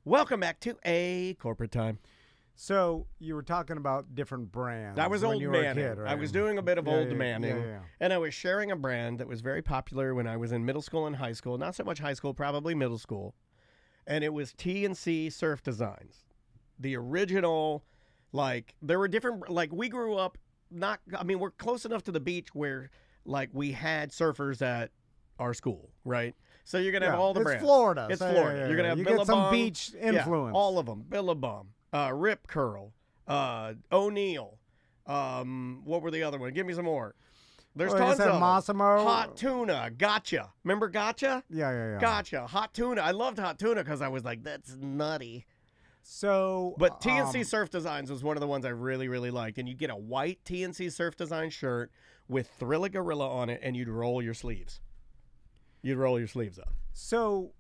Welcome back to A Corporate Time. So you were talking about different brands. I was when old you were a manning. kid, right? I was doing a bit of old manning. Yeah. And I was sharing a brand that was very popular when I was in middle school and high school. Not so much high school, probably middle school. And it was T&C Surf Designs. The original, there were different, we grew up we're close enough to the beach where, we had surfers at our school, right? So you're going to have all the brands. It's Florida. It's Florida. Yeah. You're going to have you Billabong. get some beach influence. Yeah, all of them. Billabong, Rip Curl, O'Neill. What were the other ones? Give me some more. There's tons of them. Massimo. Hot Tuna. Gotcha. Remember Gotcha? Yeah. Gotcha. Hot Tuna. I loved Hot Tuna because I was like, that's nutty. So, but T&C Surf Designs was one of the ones I really, really liked. And you get a white T&C Surf Design shirt with Thrilla Gorilla on it, and you'd roll your sleeves. You'd roll your sleeves up. So,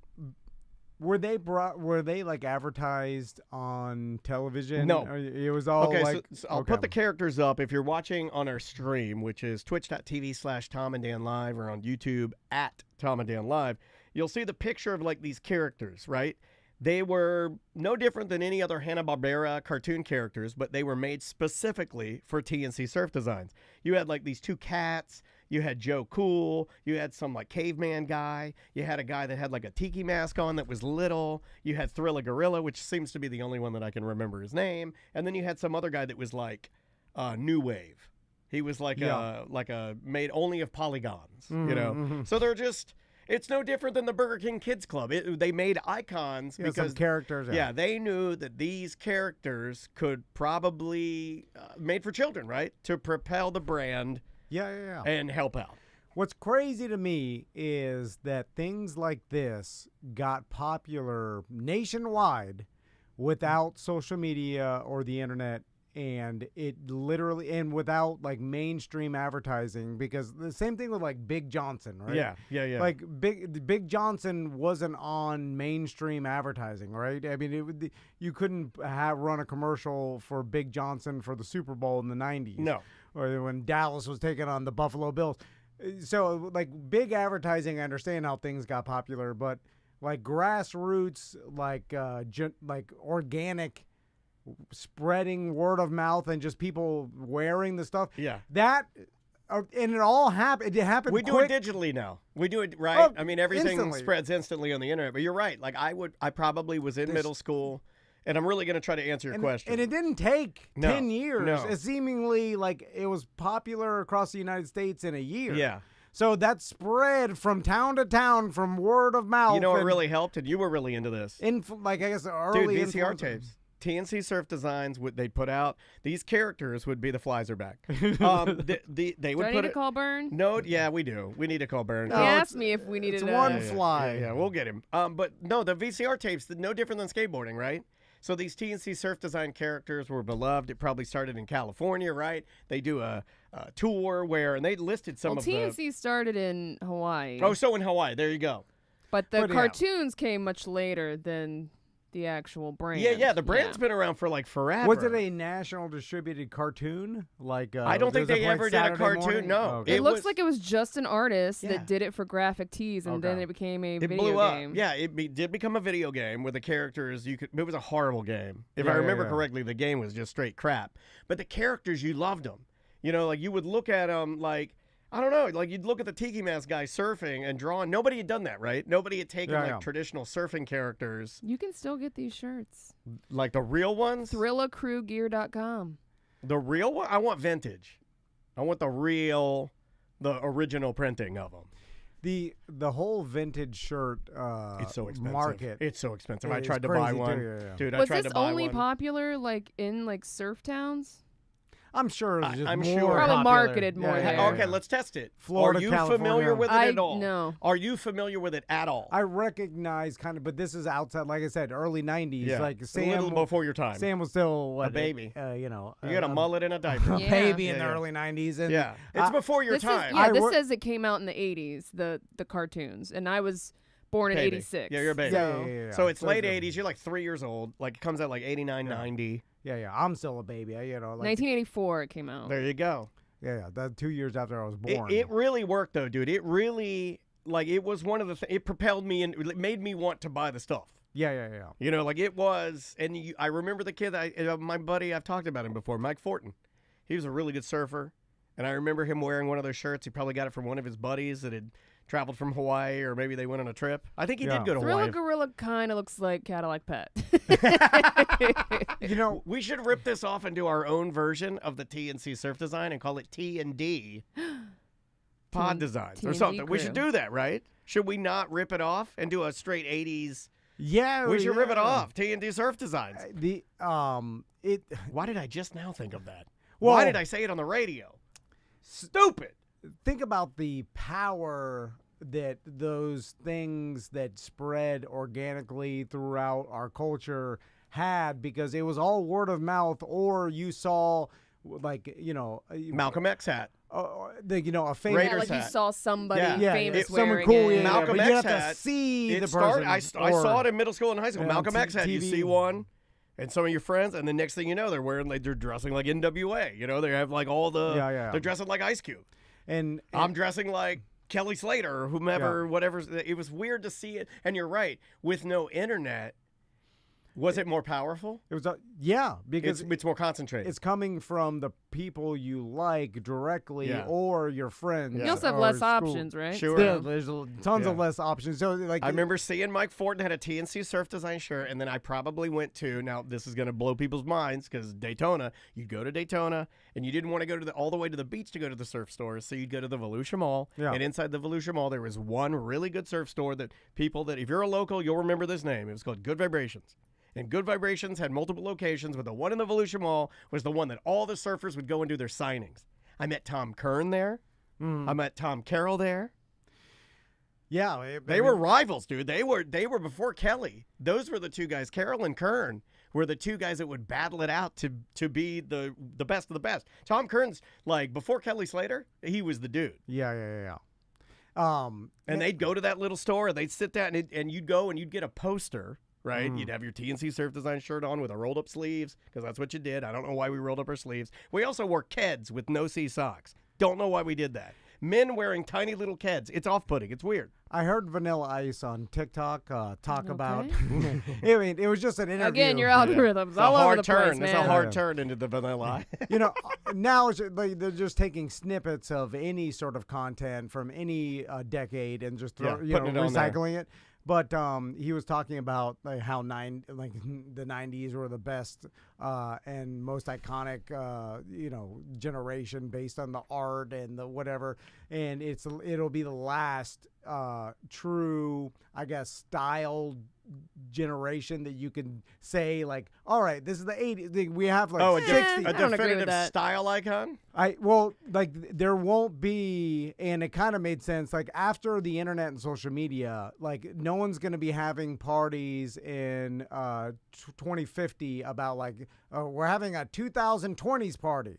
were they advertised on television? No. It was all okay. So I'll put the characters up. If you're watching on our stream, which is twitch.tv/Tom and Dan Live, or on YouTube at Tom and Dan Live, you'll see the picture of these characters, right? They were no different than any other Hanna-Barbera cartoon characters, but they were made specifically for T&C Surf Designs. You had these two cats. You had Joe Cool. You had some caveman guy. You had a guy that had a tiki mask on that was little. You had Thrilla Gorilla, which seems to be the only one that I can remember his name. And then you had some other guy that was New Wave. He was made only of polygons, you know. Mm-hmm. So they're just. It's no different than the Burger King Kids Club. They made icons because some characters. Yeah, they knew that these characters could probably made for children, right? To propel the brand. Yeah. And help out. What's crazy to me is that things like this got popular nationwide without social media or the internet. And it literally, and without mainstream advertising, because the same thing with Big Johnson, right? Yeah. Big Johnson wasn't on mainstream advertising, right? I mean, you couldn't run a commercial for Big Johnson for the Super Bowl in the 90s. No. Or when Dallas was taking on the Buffalo Bills. So big advertising, I understand how things got popular, but grassroots, organic, spreading word of mouth and just people wearing the stuff. Yeah. And it all happened. It happened We quick. do it digitally now. We do it, right? Oh, everything instantly. spreads instantly on the internet. But you're right. I probably was in middle school, and I'm really going to try to answer your question. And it didn't take 10 years. No. It seemingly it was popular across the United States in a year. Yeah. So that spread from town to town, from word of mouth. You know what really helped? And you were really into this. I guess early Dude, VCR tapes. T&C Surf Designs, they'd put out, these characters would be the Flyzer back. They would do I need to call Burn? No, yeah, we do. We need to call Burn. He asked me if we needed It's one to. fly. Yeah, we'll get him. But no, the VCR tapes, no different than skateboarding, right? So these T&C Surf Design characters were beloved. It probably started in California, right? They do a tour and they listed some of the... T&C started in Hawaii. Oh, so in Hawaii. There you go. But the cartoons came much later than the actual brand. Yeah, the brand's been around for forever. Was it a national distributed cartoon? I don't think they ever did a cartoon. Morning? No. Okay. It looks like it was just an artist that did it for graphic tees, and then it became a video blew up. game. Yeah, it did become a video game where the characters it was a horrible game. If I remember correctly, the game was just straight crap. But the characters, you loved them. You know, you would look at them I don't know, you'd look at the Tiki Mask guy surfing and drawing. Nobody had done that, right? Nobody had taken traditional surfing characters. You can still get these shirts. Like the real ones? ThrillaCrewGear.com. The real one? I want vintage. I want the original printing of them. The whole vintage shirt it's so expensive. market. It's so expensive. I tried to buy one. Dude, I tried to buy one. Was this only popular in surf towns? I'm sure it's just I'm more sure. Probably popular. marketed more there. Okay, let's test it. Florida, Are you California. familiar with it at all? No. Are you familiar with it at all? I recognize but this is outside, like I said, early 90s. Yeah. Sam, a little before your time. Sam was still a baby. You got a mullet and a diaper. A baby in the early 90s. And it's before your time. This says it came out in the 80s, the cartoons, and I was born in 86. Yeah, you're a baby. Yeah. So it's late 80s. You're 3 years old. It comes out 89, 90. Yeah. I'm still a baby. 1984 it came out. There you go. Yeah. That's 2 years after I was born. It really worked though, dude. It really it was one of the it propelled me and it made me want to buy the stuff. Yeah. You know, like it was, and I remember the kid, my buddy, I've talked about him before, Mike Fortin. He was a really good surfer, and I remember him wearing one of those shirts. He probably got it from one of his buddies that had traveled from Hawaii, or maybe they went on a trip. I think he did go to Thriller Hawaii. Gorilla kind of looks like Cadillac Pet. You know, We should rip this off and do our own version of the TNC surf design and call it T&D pod designs or T&D something. We should crew. do that, right? Should we not rip it off and do a straight 80s? yeah, We should rip it yeah. off. T&D surf designs. It Why did I just now think of that? Well- Why did I say it on the radio? Stupid. think about the power that those things that spread organically throughout our culture had, because it was all word of mouth, or you saw like, you know, Malcolm X hat. a famous Raiders like you hat. saw somebody Yeah. famous someone wearing cool, it. yeah, Malcolm but you X have to hat. see It the started. person. I saw it in middle school and high school. on Malcolm X hat. You TV. see one, and some of your friends, and the next thing you know, they're wearing like they're dressing like NWA. You know, they have like all the. Yeah. They're dressing like Ice Cube. and I'm dressing like Kelly Slater or whomever, whatever. It was weird to see it, and you're right. With no internet, was it more powerful? it was because It's more concentrated. it's coming from the people you like directly, Yeah. or your friends. You also have or less school. options, right? Sure. Yeah, there's tons of Yeah. less options. So like I remember seeing Mike Fortin had a TNC surf design shirt, and then I probably went to, now this is going to blow people's minds because Daytona, you'd go to Daytona, and you didn't want to go to all the way to the beach to go to the surf stores, so you'd go to the Volusia Mall, Yeah. and inside the Volusia Mall, there was one really good surf store that if you're a local, you'll remember this name. It was called Good Vibrations. And Good Vibrations had multiple locations, but the one in the Volusia Mall was the one that all the surfers would go and do their signings. I met Tom Kern there. I met Tom Carroll there. yeah, They were rivals, dude. They were before Kelly. Those were the two guys. Carroll and Kern were the two guys that would battle it out to be the best of the best. Tom Kern's like before Kelly Slater, he was the dude. Yeah. And they'd go to that little store, and they'd sit down, and you'd go and you'd get a poster, right? You'd have your TNC Surf Design shirt on with a rolled up sleeves, because that's what you did. I don't know why we rolled up our sleeves. We also wore Keds with no-see socks. Don't know why we did that. Men wearing tiny little Keds. It's off-putting. It's weird. I heard Vanilla Ice on TikTok talk about. Okay. I mean, it was just an interview. Again, your algorithms It's all a over hard the turn. place, man. It's a hard turn into the vanilla. You know, now it's like they're just taking snippets of any sort of content from any decade and just Putting it on there. recycling it. But he was talking about like how the 90s were the best and most iconic generation based on the art and the whatever, and it'll be the last true, I guess, style generation that you can say like, all right, this is the 80s. We have like Oh, a 60s. I don't agree with definitive that. style icon? There won't be, and it kind of made sense. Like after the internet and social media, like no one's gonna be having parties in 2050 about like we're having a 2020s party.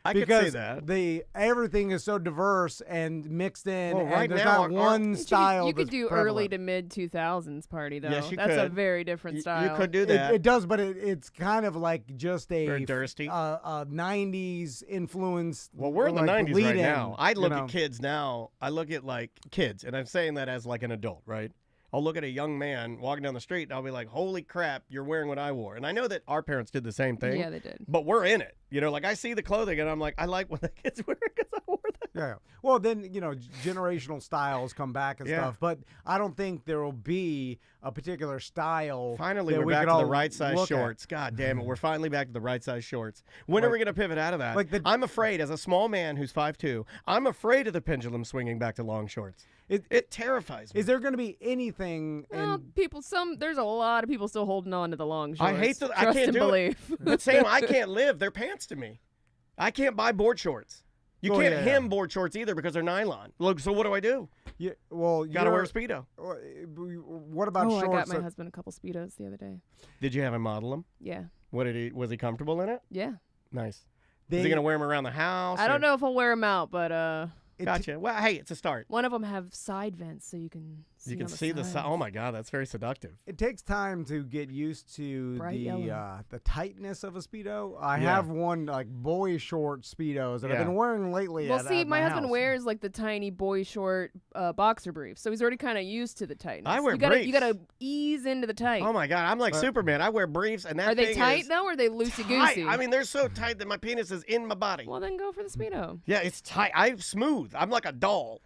I could Because say that. everything is so diverse and mixed in, Well, and right there's now, not one style. You could that's do prevalent. early to mid 2000s party though. Yes, you That's a could. very different style. You could do that. It does, but it's kind of like just a Very thirsty. 90s influence. Well, we're in the like, 90s right lead-in, now. I look you know? at kids now. I look at like kids, and I'm saying that as like an adult, right? I'll look at a young man walking down the street, and I'll be like, holy crap, you're wearing what I wore. And I know that our parents did the same thing. Yeah, they did. But we're in it. You know, like I see the clothing, and I'm like, I like what the kids wear because I wore that. Yeah. Well, then, generational styles come back and Yeah. stuff, but I don't think there will be a particular style. Finally, that we're we back could to the all right size look at. shorts. God damn it. We're finally back to the right size shorts. When are we going to pivot out of that? Like I'm afraid, as a small man who's 5'2", I'm afraid of the pendulum swinging back to long shorts. It terrifies me. Is there going to be anything? Well, there's a lot of people still holding on to the long shorts. I hate I Trust can't and do believe. it. But Sam, I can't live. They're pants to me. I can't buy board shorts. You Oh, can't yeah. hem board shorts either because they're nylon. Look, so what do I do? Yeah, well, Gotta wear a Speedo. What about Oh, I shorts? got my that- husband a couple Speedos the other day. Did you have him model them? Yeah. Was he comfortable in it? Yeah. Nice. they, Is he going to wear them around the house? I don't know if I'll wear them out, but it- Gotcha. Well, hey, it's a start. one of them have side vents so you can You can see the sides. oh my God, that's very seductive. It takes time to get used to Bright yellow. the tightness of a Speedo. I Yeah. have one like boy short Speedos that I've Yeah. been wearing lately. Well, at, see, at my husband house. wears like the tiny boy short boxer briefs, so he's already kind of used to the tightness. I wear you gotta, briefs. You gotta ease into the tight. Oh my God, I'm like Superman. I wear briefs, and that Are they thing tight is though, or are they loosey tight. goosey? I mean, they're so tight that my penis is in my body. well, then go for the Speedo. Yeah, it's tight. I'm smooth. I'm like a doll.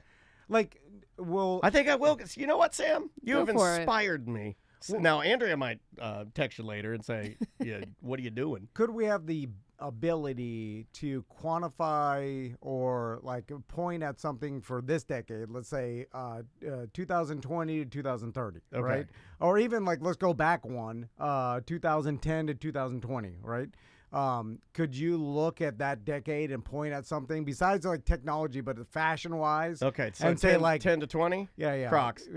Like, well, I think I will. You know what, Sam? You Go have for it. inspired me. Now, Andrea might text you later and say, "Yeah, what are you doing?" could we have the ability to quantify or like point at something for this decade? Let's say 2020 to 2030, Okay. right? Or even like let's go back 2010 to 2020, right? Could you look at that decade and point at something besides like technology, but fashion wise? Okay, so and say 10, like 10 to 20. yeah, Crocs.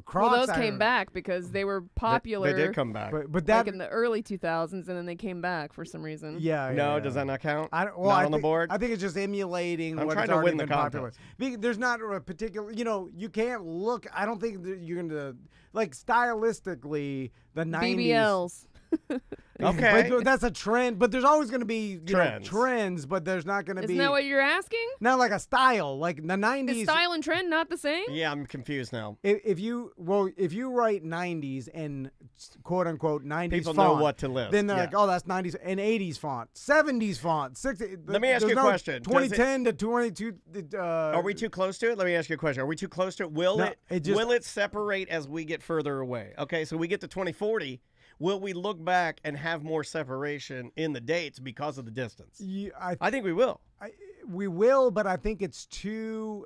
Crocs. Well, those I came don't- back because they were popular. They did come back. but that like in the early 2000s, and then they came back for some reason. yeah. No, yeah. does that not count? I don't, well, Not I on the think- board? I think it's just emulating I'm what trying it's to already win the been popular. contest. There's not a particular, you can't look. I don't think that you're going to, like, stylistically, the 90s. BBLs. Okay. But that's a trend, but there's always going to be Trends. trends, but there's not going to Isn't be. that what you're asking? Not like a style. Like the 90s. Is style and trend not the same? Yeah, I'm confused now. If you write 90s and quote unquote 90s People font, know what to list. then they're Yeah. like, oh, that's 90s and 80s font, 70s font, 60. Let me ask there's you a no question. Does 2010 to 22. Are we too close to it? Let me ask you a question. Are we too close to it? Will No, will it separate as we get further away? Okay, so we get to 2040. Will we look back and have more separation in the dates because of the distance? I think we will. We will, but I think it's too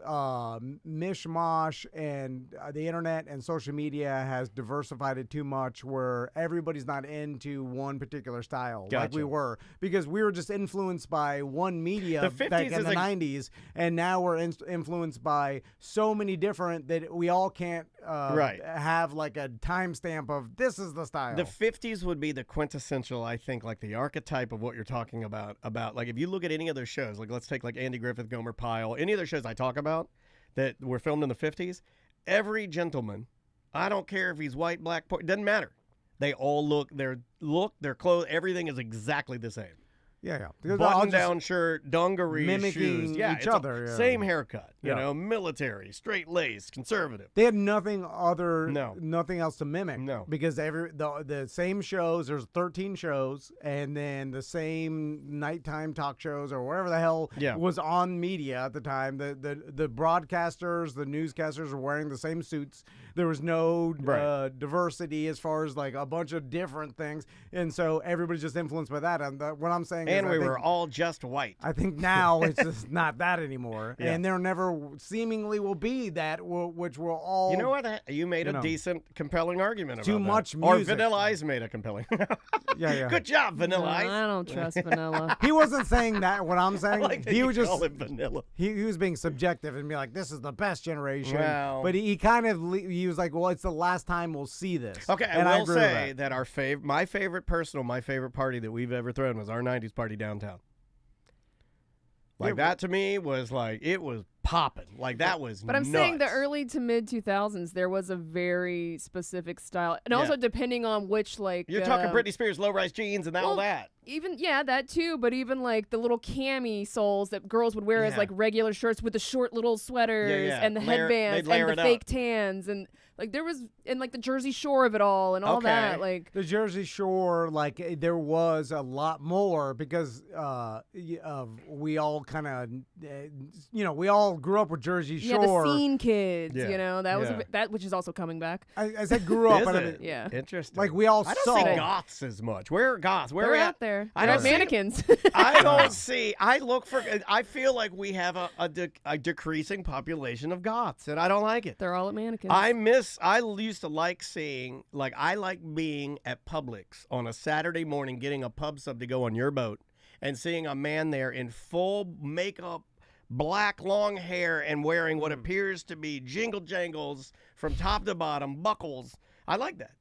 mishmash, and the internet and social media has diversified it too much where everybody's not into one particular style like we Gotcha. were, because we were just influenced by one media The back 50s in is the a- 90s, and now we're influenced by so many different that we all can't Right. have like a timestamp of this is the style. The 50s would be the quintessential, I think, like the archetype of what you're talking about. About like if you look at any of those shows, like let's take like Andy Griffith, Gomer Pyle, any of those shows I talk about that were filmed in the 50s, every gentleman, I don't care if he's white, black, it doesn't matter. They all look, their clothes, everything is exactly the same. yeah. Because I'll Button just- down shirt, dungaree mimicking shoes. Yeah, each it's other, yeah. Same haircut, Yeah. military, straight laced, conservative. They had nothing No. nothing else to mimic. No. Because the same shows, there's 13 shows, and then the same nighttime talk shows or whatever the hell Yeah. was on media at the time. The broadcasters, the newscasters were wearing the same suits. There was no Right. diversity as far as like a bunch of different things, and so everybody's just influenced by that. And what I'm saying And is, we I think, were all just white. I think now it's just not that anymore, Yeah. and there never seemingly will be that, which will all. You know what? You made a know. decent, compelling argument about Too that. much Or music. Vanilla Ice made a compelling. Yeah. Good job, No, Vanilla Ice. I don't trust vanilla. He wasn't saying that. What I'm I saying, like that he you was just call it vanilla. he was being subjective and be like, "This is the best generation." Well- but he kind of he was like, "Well, it's the last time we'll see this." Okay, and I will agree with say that our my favorite party that we've ever thrown was our 90s party downtown. Like that to me was like, it was popping. Like that was But I'm saying the nuts. early to mid 2000s, there was a very specific style, and also Yeah. depending on which like You're talking Britney Spears low-rise jeans and all well, that. Even that too, but even like the little cami soles that girls would wear as Yeah. like regular shirts with the short little sweaters yeah. and the Layer- headbands they'd layer and the it fake up. tans and like there was and like the Jersey Shore of it all and all that Okay. like the Jersey Shore, like there was a lot more because we all kind of, we all grew up with Jersey yeah the Shore. scene kids, Yeah. that was Yeah. that which is also coming back. I said grew up, Is but I it? mean, Yeah. Interesting. like we all I don't saw. see goths as much. Where are goths? Where They're are out there. I They're don't see- mannequins. I don't see. I look for. I feel like we have a decreasing population of goths, and I don't like it. They're all at mannequins. I used to like seeing, like, I like being at Publix on a Saturday morning, getting a pub sub to go on your boat, and seeing a man there in full makeup, black long hair, and wearing what appears to be jingle jangles from top to bottom, buckles. I like that.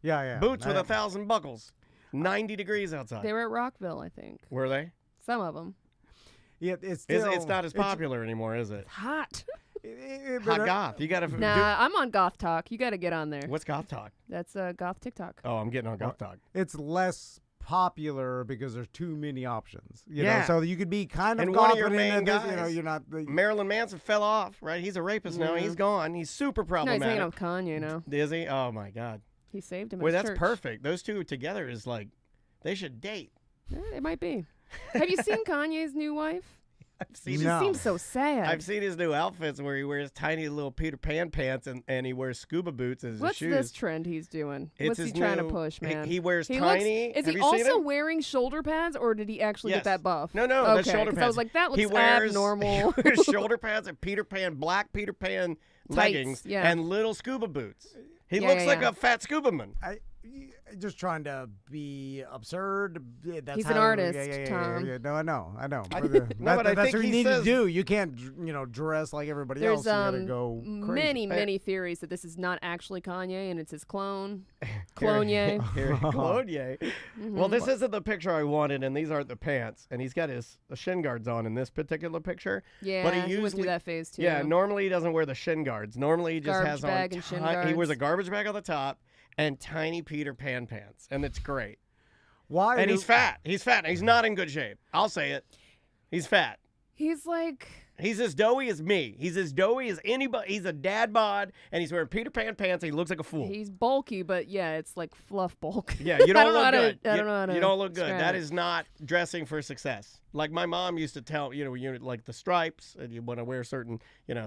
Yeah. Boots with 1,000 buckles. 90 degrees outside. They were at Rockville, I think. Were they? Some of them. Yeah, it's It's still, not as popular anymore, is it? Hot. Hot goth. You got to. Nah, I'm on Goth Talk. You got to get on there. What's goth talk? That's Goth TikTok. Oh, I'm getting on goth talk. It's less popular because there's too many options. You know, Yeah. so you could be kind of And one of your confident main in this, you know, guys- you're not. Marilyn Manson fell off, right? He's a rapist now. He's gone. He's super No, he's problematic. hanging out with Kanye now. Is he? Oh my God. He saved him. Wait, at that's church. perfect. Those two together is like, they should date. Yeah, it might be. Have you seen Kanye's new wife? I've seen. She No. seems so sad. I've seen his new outfits where he wears tiny little Peter Pan pants and he wears scuba boots as his What's shoes. this trend he's doing? It's What's he his trying to new- push, man? He wears He tiny. looks, is Have he you seen also him? wearing shoulder pads, or did he actually Yes. get that buff? No, okay, that's shoulder 'cause pads. I was like, that looks he wears, abnormal. He wears shoulder pads and Peter Pan, black Peter Pan leggings yeah. and little scuba boots. He Yeah, looks yeah, like yeah. a fat scuba man. Just trying to be absurd. Yeah, that's He's an how- artist, Tom. No, I know. but I that's think what he you need says- to do. You can't, dress like everybody else. There's You gotta go crazy. many theories that this is not actually Kanye and it's his clone. Clonye. Clonye. Well, this isn't the picture I wanted, and these aren't the pants. And he's got his shin guards on in this particular picture. Yeah, but he went usually through that phase too. Yeah, normally he doesn't wear the shin guards. Normally he just Garbage has bag on and shin He wears a guards. garbage bag on the top and tiny Peter Pan pants, and it's great. Why? And he's fat. He's fat. He's not in good shape. I'll say it. He's fat. He's like, He's as doughy as me. He's as doughy as anybody. He's a dad bod, and he's wearing Peter Pan pants, and he looks like a fool. he's bulky, but yeah, it's like fluff bulk. Yeah, you don't know look how to- good. I don't know how to You don't look good. describe That it. is not dressing for success. Like my mom used to tell, like the stripes, and you want to wear certain,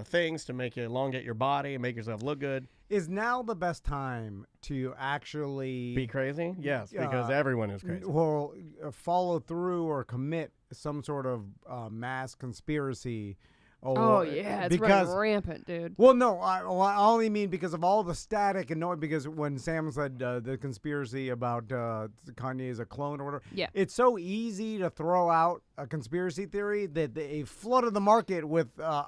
things to make you elongate your body and make yourself look good. Is now the best time to actually Be crazy? Yes, because everyone is crazy. Well, follow through or commit some sort of mass conspiracy? Or, Oh yeah, it's because running rampant, dude. Well, no, I only mean because of all the static and noise. Because when Sam said the conspiracy about Kanye is a clone or whatever, Yeah. it's so easy to throw out a conspiracy theory that they flooded the market with so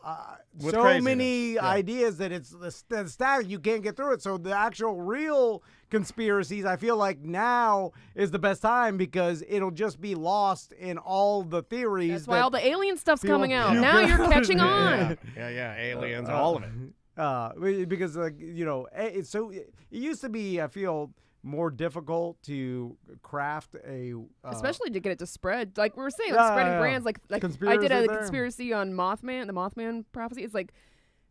craziness. many Yeah. ideas that it's the static, you can't get through it. So the actual real conspiracies, I feel like now is the best time because it'll just be lost in all the theories. That's why all the alien stuff's people coming out. puke Now out. you're catching Yeah. on. Yeah, aliens, all of it. Because it's so it used to be, I feel, more difficult to craft a Especially to get it to spread. Like we were saying, Yeah, spreading yeah, yeah. brands. Like I Conspiracy did a there. conspiracy on Mothman, the Mothman prophecy. It's like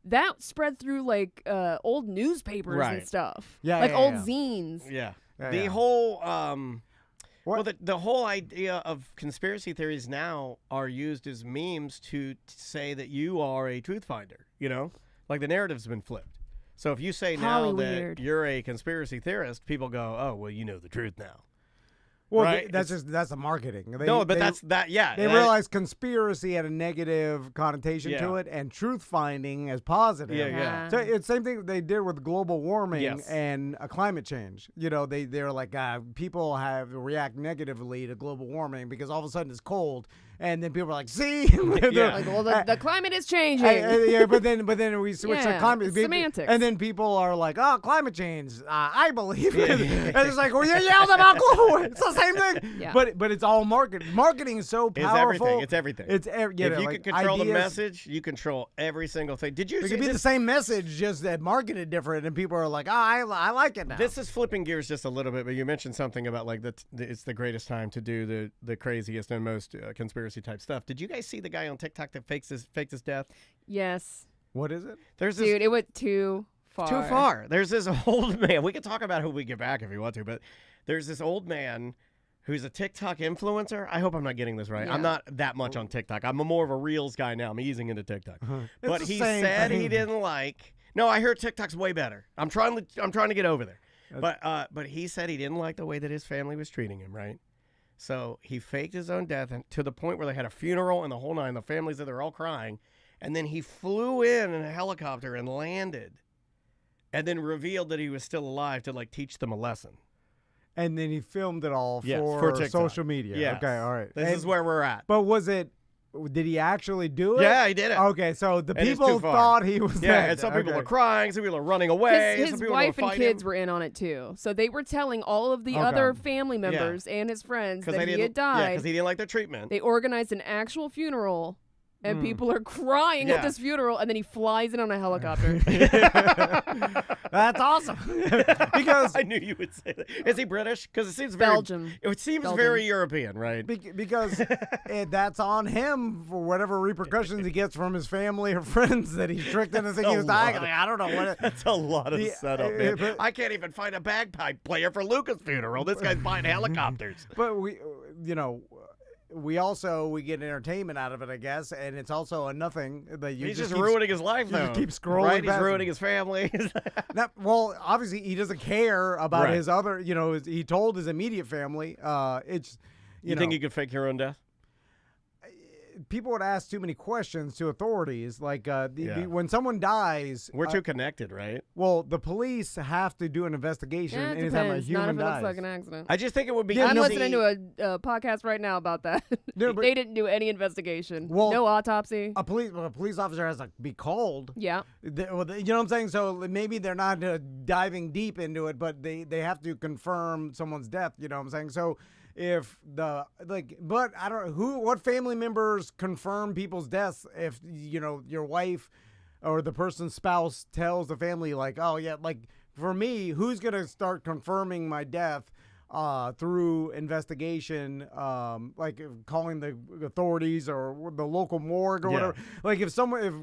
that spread through like old newspapers Right. and stuff. Yeah, like yeah, old yeah. zines. Yeah. Yeah, The yeah. whole What? well, the whole idea of conspiracy theories now are used as memes to say that you are a truth finder, Like the narrative's been flipped. So if you say now Hollyweird. that you're a conspiracy theorist, people go, "Oh, well, you know the truth now." well, right? that's the marketing. No, but that's that. Yeah, They that- realize conspiracy had a negative connotation to Yeah. it, and truth finding as positive. Yeah, yeah. So it's the same thing they did with global warming Yes. and climate change. They're like people react negatively to global warming because all of a sudden it's cold, and then people are like, "See, Yeah. Like, well, the climate is changing. yeah, but then we switch to Yeah, climate it's semantics. and then people are like, "Oh, climate change, I believe it." And it's like, "Well, you yelled about global. It's the same thing." Yeah. But it's all marketing. Marketing is so It's powerful. everything. It's everything. It's if you like can control the ideas- message, you control every single thing. Did you It see could be the this? same message, just that marketed different, and people are like, "Oh, I like it now." This is flipping gears just a little bit, but you mentioned something about like it's the greatest time to do the craziest and most conspiracy type stuff. Did you guys see the guy on TikTok that faked his death? Yes, What is it? There's this dude, it went too far. too far. There's this old man. We can talk about who we get back if you want to, but there's this old man who's a TikTok influencer. I hope I'm not getting this right. Yeah. I'm not that much on TikTok. I'm more of a Reels guy now. I'm easing into TikTok. But the he same said he thing. didn't like. No, I heard TikTok's way better. I'm trying to get over there. But he said he didn't like the way that his family was treating him, right? So he faked his own death and to the point where they had a funeral and the whole nine. The families that they're all crying. And then he flew in a helicopter and landed and then revealed that he was still alive to like teach them a lesson. And then he filmed it all Yes, for for TikTok. social media. Yes. Okay, all right. This is where we're at. But did he actually do it? Yeah, he did it. Okay, so the And it's people too far. thought he was Yeah, dead. and some people Okay. are crying, some people are running away. His some people wife are and fighting kids were in on it too, so they were telling all of the Okay. other family members and his friends that he had Yeah, died. because he didn't like their treatment. They organized an actual funeral and people are crying at this funeral, and then he flies in on a helicopter. That's awesome. Because I knew you would say that. Is he British? Because it seems Belgium. It seems Belgium. very European, right? because that's on him for whatever repercussions he gets from his family or friends that he's tricked into thinking he was dying. Like, I don't know what. That's a lot of setup, man. I can't even find a bagpipe player for Luca's funeral. This guy's buying helicopters. But we get entertainment out of it, I guess, and it's also a nothing that you He's just just ruining his life, though. keep scrolling. Right? He's past ruining him. his family. Well, obviously he doesn't care about Right. his other. He told his immediate family. It's You think you could fake your own death? people would ask too many questions to authorities. Like when someone dies, We're too connected, right? well, the police have to do an investigation Yeah, it anytime a depends. human Not if it dies. looks like an accident. I just think it would be I'm easy. listening to a podcast right now about that. No, but- They didn't do any investigation. Well, no autopsy. A police officer has to be called. Yeah. You know what I'm saying? So maybe they're not diving deep into it, but they have to confirm someone's death. You know what I'm saying? So if but I don't know what family members confirm people's deaths. If your wife or the person's spouse tells the family, like, oh yeah, like for me, who's gonna start confirming my death? Through investigation, like calling the authorities or the local morgue or whatever. Like if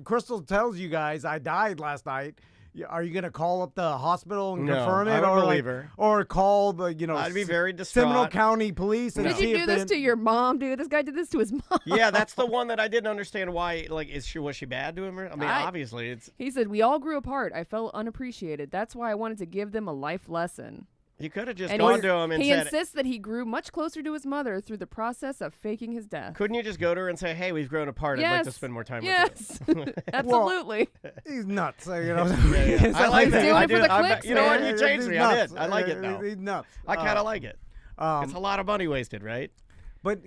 Crystal tells you guys I died last night, are you gonna call up the hospital and confirm it, I would or believe her. or call the I'd be very distraught. Seminole County Police and Did see you if do this to your mom, dude? This guy did this to his mom. Yeah, that's the one that I didn't understand why. Like, was she bad to him? I mean, obviously, it's. He said, "We all grew apart. I felt unappreciated. That's why I wanted to give them a life lesson." You could have just And gone to him and he said, insists that he grew much closer to his mother through the process of faking his death. couldn't you just go to her and say, hey, we've grown apart. I'd like to spend more time with you. Yes, absolutely. he's nuts. I like He's that. doing I it for do. the I'm- clicks, you know what? man. You changed He's me. nuts. I did. I like it now. He's nuts. I kind of like it. It's a lot of money wasted, right? But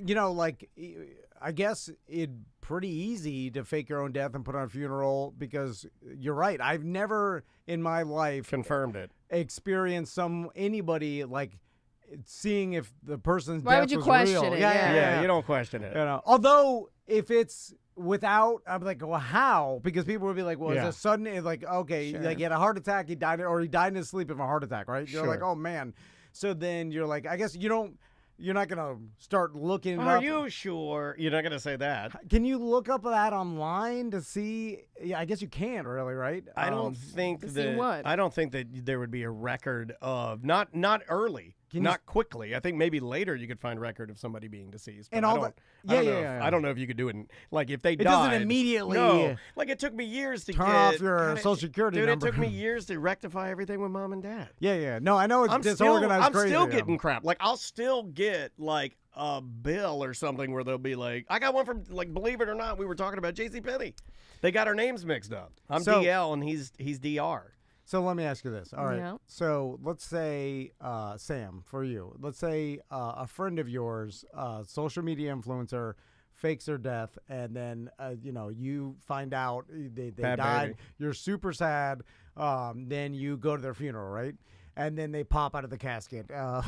I guess it's pretty easy to fake your own death and put on a funeral, because you're right. I've never in my life Confirmed it. experienced anybody like seeing if the person's Why death would you was question real. it? Yeah, Yeah. You don't question it. Although if it's without, I'm like, well, how? Because people would be like, well, Yeah. it's a sudden. It's like, okay, Sure. like he had a heart attack, he died in his sleep of a heart attack, right? You're Sure. like, oh man. So then you're like, I guess you're not gonna start looking. Are up. you sure? You're not going to say that. Can you look up that online to see? Yeah, I guess you can, really, right? I don't think to see that. what? I don't think that there would be a record of not early, not quickly. I think maybe later you could find record of somebody being deceased. But And I all don't, the- I don't yeah, know yeah, if- yeah. I don't know if you could do it. Like if they It died, doesn't immediately No, like it took me years to turn get, off your kinda- social security Dude, number. it took me years to rectify everything with mom and dad. Yeah. No, I know it's I'm disorganized. still crazy. getting crap. Like I'll still get like a bill or something where they'll be like, I got one from, like, believe it or not, we were talking about JCPenney. They got our names mixed up. I'm So- DL and he's DR. So let me ask you this. All right. Yeah. So let's say, Sam, for you, let's say a friend of yours, social media influencer, fakes their death, and then you find out they Bad died. baby. You're super sad. Then you go to their funeral, right? And then they pop out of the casket. Wow,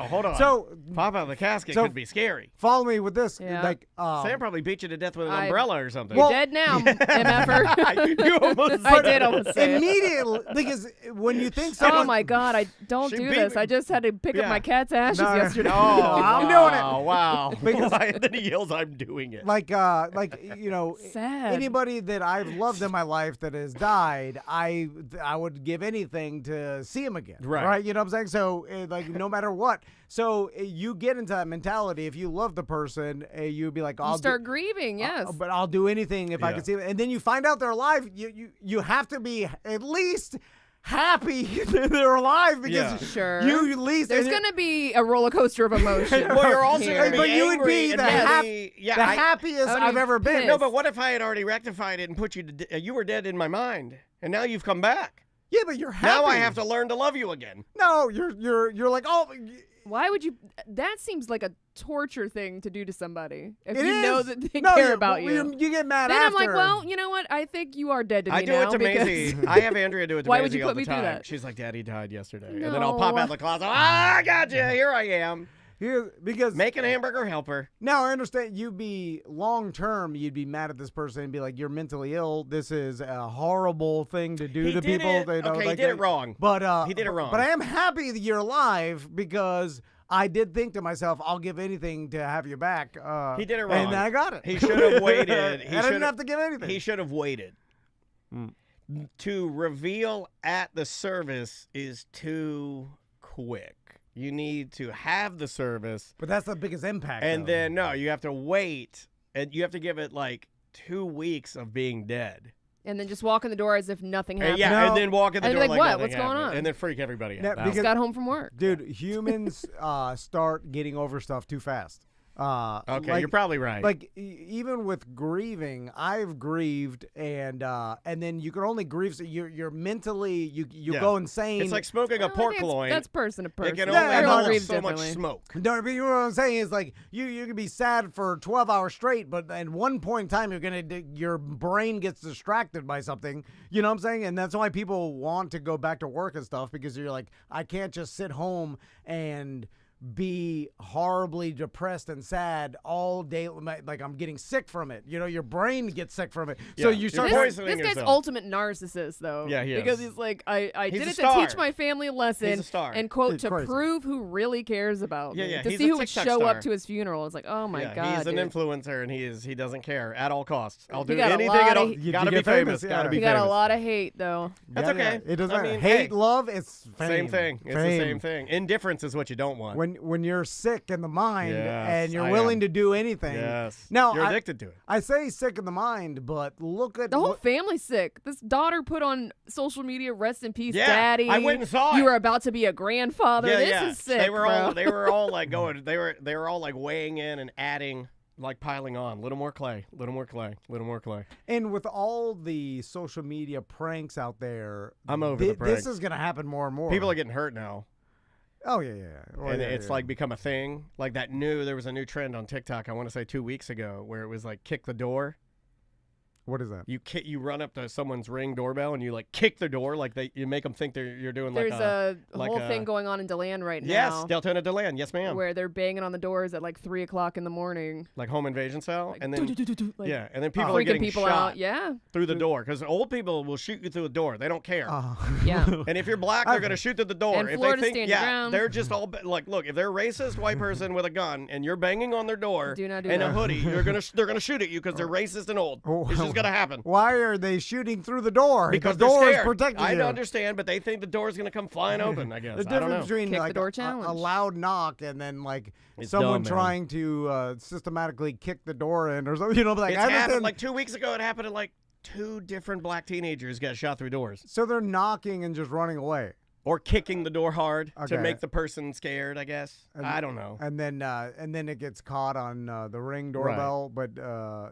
hold on. So Pop out of the casket so- could be scary. follow me with this. Yeah. Like, Sam probably beat you to death with an I- umbrella or something. You're dead now, MFer. You almost I said did it. almost say it. immediately, because when you think someone, Oh my God! I don't She do beat this. me. I just had to pick Yeah. up my cat's ashes No, yesterday. Oh, I'm doing it. Wow. Because- And then he yells, I'm doing it. like Sad. anybody that I've loved in my life that has died, I would give anything to see him again. Right. You know what I'm saying? So like no matter what. So you get into that mentality. If you love the person, you'd be like, You I'll start grieving. Yes. but I'll do anything if I Yeah. can see it. And then you find out they're alive. You have to be at least happy that they're alive, because Yeah. Sure. you at least There's and going to be a roller coaster of emotion. Well, you're also here. going to be But you would angry be and the really- yeah, the I- happiest I would I've be ever been. pissed. No, but what if I had already rectified it and put you to you were dead in my mind, and now you've come back? Yeah, but you're happy. Now I have to learn to love you again. No, you're like, oh. Why would you? That seems like a torture thing to do to somebody. If It you know is. that they No, care about you. You get mad Then after. I'm like, well, you know what? I think you are dead to me I do now. it to because Maisie. I have Andrea do it to Why Maisie would you all put the me through time. that? She's like, Daddy died yesterday. And then I'll pop No. out of the closet. I got you. Here I am. Because Make an hamburger helper. now I understand you'd be long term, you'd be mad at this person and be like, "You're mentally ill. This is a horrible thing to do He to did people." it. They don't Okay, he like did it wrong. But He did it wrong. But I am happy that you're alive because I did think to myself, "I'll give anything to have you back." He did it wrong. and I got it. He should have waited. I didn't have to give anything. He should have waited. To reveal at the service is too quick. You need to have the service, But that's the biggest impact. and though. then no, you have to wait, and you have to give it like 2 weeks of being dead. And then just walk in the door as if nothing happened. Yeah, No. and then walk in the And door be like, what? nothing What's going happened, on? and then freak everybody Yeah, out. because- Just got home from work. dude, humans start getting over stuff too fast. Okay, like- you're probably right. Like even with grieving, I've grieved, and then you can only grieve. So you're mentally you Yeah. go insane. it's like smoking a Well, I pork think it's- loin. That's person to It person. can Yeah, only everyone hold grieves so much differently. smoke. No, but you know what I'm saying is like you can be sad for 12 hours straight, but at one point in time your brain gets distracted by something. You know what I'm saying? And that's why people want to go back to work and stuff, because you're like, I can't just sit home and be horribly depressed and sad all day. Like I'm getting sick from it. You know, your brain gets sick from it. So Yeah. you You're start. This, poisoning this guy's yourself. ultimate narcissist, though. Yeah, he is. Because he's like, I He's did a it to star. teach my family a lesson. He's a star. And quote, It's to crazy. prove who really cares about Yeah, me. yeah, To he's see a who would TikTok show star. up to his funeral. It's like, oh my Yeah, God, he's an dude. influencer, and he doesn't care at all costs. I'll do got a anything lot at all. of- You Gotta be get famous. famous, yeah. Gotta be He got famous. a lot of hate, though. That's okay. It doesn't I matter. mean, Hate, hey, love, it's fame. Same thing. It's the Fame. same thing. Indifference is what you don't want. When you're sick in the mind Yes, and you're I willing am. to do anything. Yes. Now You're I- addicted to it. I say sick in the mind, but look at The whole what- family's sick. This daughter put on social media, "Rest in peace, Yeah, Daddy." I went and saw You it. were about to be a grandfather. Yeah, this yeah. is sick, They were all bro. like going. They were all like weighing in and adding, like piling on. Little more clay. Little more clay. Little more clay. And with all the social media pranks out there, I'm over the pranks. This is gonna happen more and more. People are getting hurt now. Oh yeah. Well, And yeah, it's yeah. like become a thing. Like there was a new trend on TikTok, I want to say 2 weeks ago, where it was like kick the door. What is that? You run up to someone's Ring doorbell and you like kick the door, like you make them think you're doing There's like a like whole a- thing going on in DeLand right yes, now. Deltona DeLand, yes ma'am, Where they're banging on the doors at like 3 o'clock in the morning. like home invasion style, Like, and then like, yeah, and then people are freaking getting people shot out. Yeah. through the door because old people will shoot you through the door. They don't care. Yeah. And if you're black, they're gonna shoot through the door. And If Florida they think, stand your yeah, ground. they're just all like, look, if they're a racist white person with a gun and you're banging on their door Do not do and a that. hoodie, they're gonna shoot at you because they're racist and old. Oh, It's just gonna happen. Why are they shooting through the door? Because the they're door is scared. protecting I you. understand, but they think the door's gonna come flying open. I guess The I don't know. difference between Kick the like door a challenge. loud knock and then like It's someone dumb, man. trying to systematically kick the door in or something. You know, like It's I understand. happened like 2 weeks ago. It happened to like 2 different black teenagers got shot through doors so they're knocking and just running away. or kicking the door hard Okay. to make the person scared. I guess I don't know. And then it gets caught on the Ring doorbell. But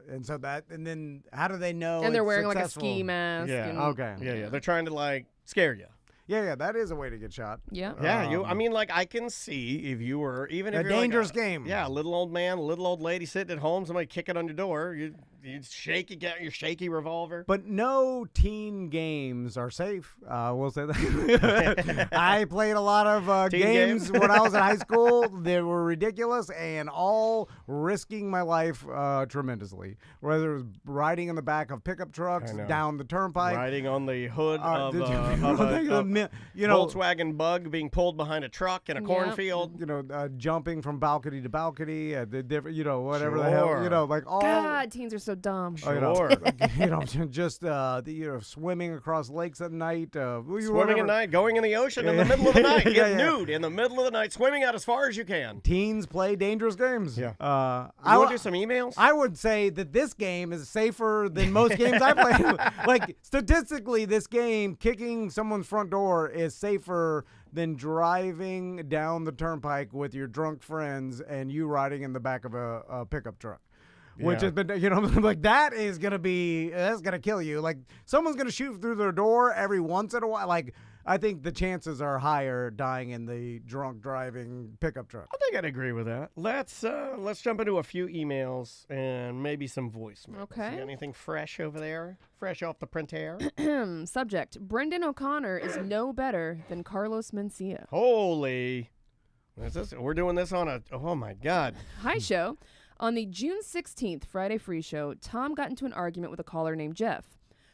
and so that and then how do they know? And they're it's wearing successful? like a ski mask. Yeah. And, Okay. Yeah. They're trying to like scare you. Yeah, that is a way to get shot. Yeah. Yeah, I mean, like, I can see if you were even if A you're like dangerous game. Yeah, a little old man, a little old lady sitting at home, somebody kicking on your door, you get your shaky revolver. But no teen games are safe. We'll say that. I played a lot of Teen games games? when I was in high school. They were ridiculous and all risking my life tremendously. Whether it was riding in the back of pickup trucks, I know. down the turnpike. Riding on the hood of did a you know, Volkswagen Bug being pulled behind a truck in a Yep. cornfield. you know, jumping from balcony to balcony at the different, you know, whatever the hell, you Sure. know, like all. God, teens are so dumb. Oh, you know, Sure. you know, just swimming across lakes at night. Swimming at night, going in the ocean in the middle of the night, Yeah, get yeah. nude in the middle of the night, swimming out as far as you can. Teens play dangerous games. Yeah. I You want wa- to do some emails? I would say that this game is safer than most games I play. Like statistically, this game, kicking someone's front door, is safer than driving down the turnpike with your drunk friends and you riding in the back of a pickup truck. Which Yeah. has been, you know, like that's gonna kill you. Like someone's gonna shoot through their door every once in a while. Like I think the chances are higher dying in the drunk driving pickup truck. I think I'd agree with that. Let's jump into a few emails and maybe some voicemails. Okay. You got anything fresh over there? Fresh off the printer? Subject: Brendan O'Connor is no better than Carlos Mencia. Holy. We're doing this on a. Oh my God. Hi, show. On the June 16th Friday Free Show, Tom got into an argument with a caller named Jeff.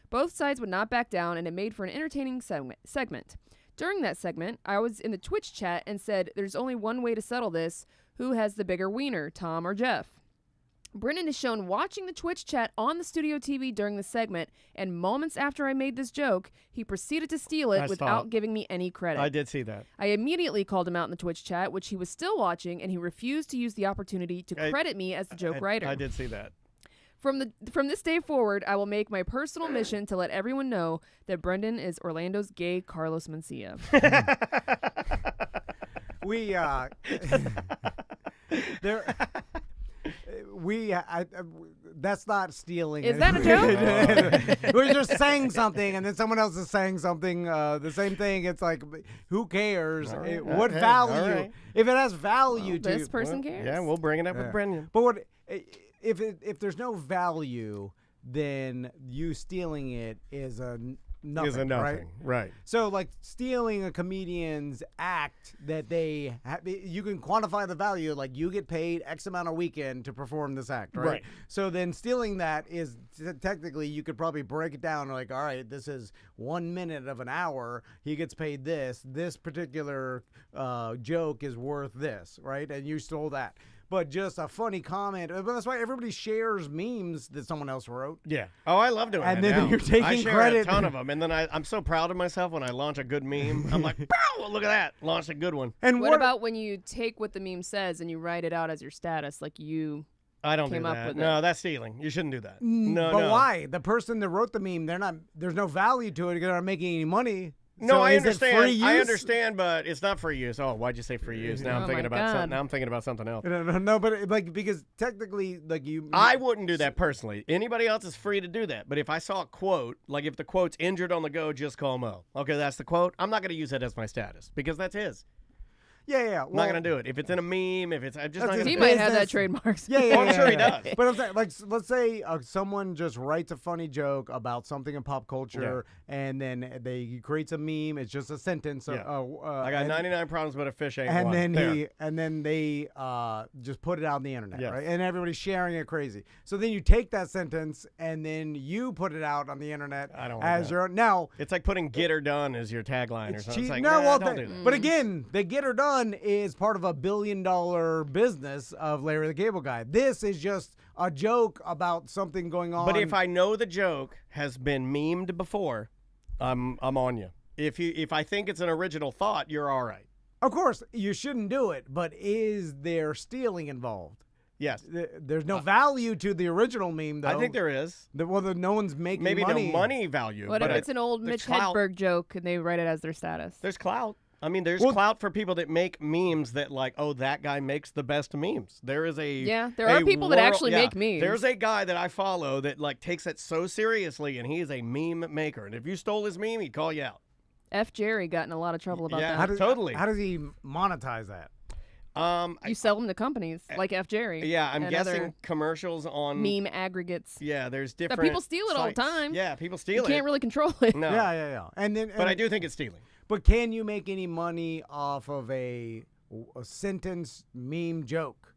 Both sides would not back down, and it made for an entertaining segment. During that segment, I was in the Twitch chat and said, there's only one way to settle this. Who has the bigger wiener, Tom or Jeff? Brendan is shown watching the Twitch chat on the studio TV during the segment, and moments after I made this joke, he proceeded to steal it without giving me any credit. I did see that. I immediately called him out in the Twitch chat, which he was still watching, and he refused to use the opportunity to credit me as the joke writer. I did see that. From this day forward, I will make my personal mission to let everyone know that Brendan is Orlando's gay Carlos Mencia. That's not stealing. Is that a joke? We're just saying something, and then someone else is saying something, the same thing. It's like, who cares? Right. What value? Right. If it has value to this person cares. Yeah, we'll bring it up with Brendan. But if there's no value, then you stealing it is a nothing. Is a nothing, right? So, like stealing a comedian's act that they you can quantify the value. Like you get paid X amount a weekend to perform this act, right? So then stealing that is technically you could probably break it down. Like, all right, this is 1 minute of an hour. He gets paid this. This particular joke is worth this, right? And you stole that. But just a funny comment. But that's why everybody shares memes that someone else wrote. Yeah. Oh, I love doing that. And then now. you're taking I share credit. a ton of them, and then I'm so proud of myself when I launch a good meme. I'm like, "Pow! Look at that! Launched a good one." And what about when you take what the meme says and you write it out as your status, like you? I don't came do up that. with No, it. that's stealing. You shouldn't do that. But No. why? The person that wrote the meme, there's no value to it. They're not making any money. No, so I is understand. It free use? I understand, but it's not free use. Oh, why'd you say free use? Now I'm Oh thinking my about God. something. Now I'm thinking about something else. No, but like because technically, like you, I wouldn't do that personally. Anybody else is free to do that. But if I saw a quote, like if the quote's injured on the go, just call Mo. Okay, that's the quote. I'm not going to use that as my status because that's his. Yeah. I'm not going to do it. If it's in a meme, if it's, I'm just not going to He do might it. have that trademark. Yeah, I'm sure he does. But I'm saying, like, let's say someone just writes a funny joke about something in pop culture, and then he creates a meme. It's just a sentence. I got 99 problems, but a fish ain't and one. then they just put it out on the internet, Yes. right? And everybody's sharing it crazy. So then you take that sentence and then you put it out on the internet I don't as like your own. Now It's like putting "get her done" as your tagline or it's something. cheap. It's like, No, nah, well, don't do that. but again, the Get Her Done is part of a $1 billion business of Larry the Cable Guy. This is just a joke about something going on. But if I know the joke has been memed before, I'm on you. If I think it's an original thought, you're all right. Of course, you shouldn't do it, but is there stealing involved? Yes. There's no value to the original meme, though. I think there is. No one's making Maybe money. no money value. What but if it's an old there's Mitch clout. Hedberg joke and they write it as their status? There's clout. I mean, there's Well- clout for people that make memes that like, oh, that guy makes the best memes. There is a There are people that actually make memes. There's a guy that I follow that like takes it so seriously, and he is a meme maker. And if you stole his meme, he'd call you out. F. Jerry got in a lot of trouble about Yeah. that. Totally. How does he monetize that? You sell them to companies like F. Jerry. Yeah, I'm and guessing other commercials on meme aggregates. Yeah, there's But different. people steal it all the sites. time. Yeah, people You steal it. can't really control it. No. Yeah. But I do think it's stealing. But can you make any money off of a sentence meme joke?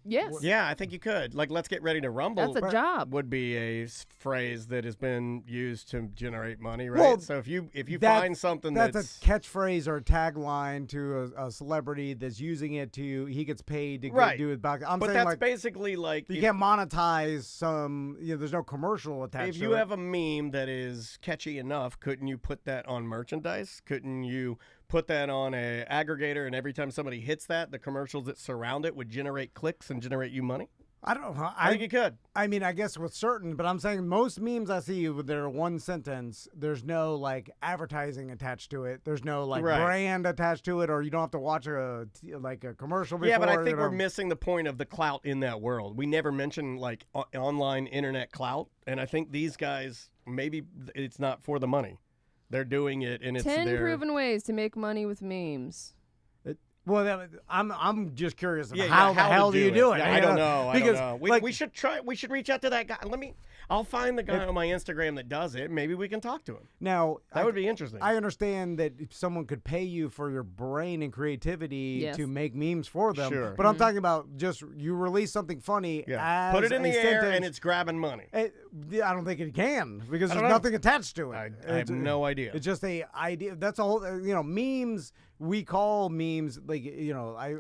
Yes. Yeah, I think you could. Like, let's get ready to rumble. That's a job. Would be a phrase that has been used to generate money, right? Well, so if you That's- find something that's that's a catchphrase or a tagline to a celebrity that's using it to he gets paid to go Right. do it back. I'm but saying that's like basically like you if, can't monetize some. There's no commercial attached. if to you it. have a meme that is catchy enough, couldn't you put that on merchandise? Couldn't you put that on a aggregator, and every time somebody hits that, the commercials that surround it would generate clicks and generate you money? I don't know. I think you could. I mean, I guess with certain, but I'm saying most memes I see with their one sentence, there's no like advertising attached to it. There's no like Right. brand attached to it, or you don't have to watch a commercial before. Yeah, but I think we're missing. missing the point of the clout in that world. We never mention like online internet clout, and I think these guys, maybe it's not for the money. They're doing it, and it's 10 their... proven ways to make money with memes. Well, I'm just curious of Yeah, how yeah, the hell to do you do it? Yeah, I don't know. Because I don't know. like, We should try. We should reach out to that guy. I'll find the guy on my Instagram that does it. Maybe we can talk to him. now That would be interesting. I understand that if someone could pay you for your brain and creativity Yes. to make memes for them. Sure. But I'm talking about just you release something funny as Put it in a the air sentence. and it's grabbing money. I don't think it can because I there's don't know. nothing attached to it. I have no idea. It's just a idea. That's a whole. Memes. We call memes like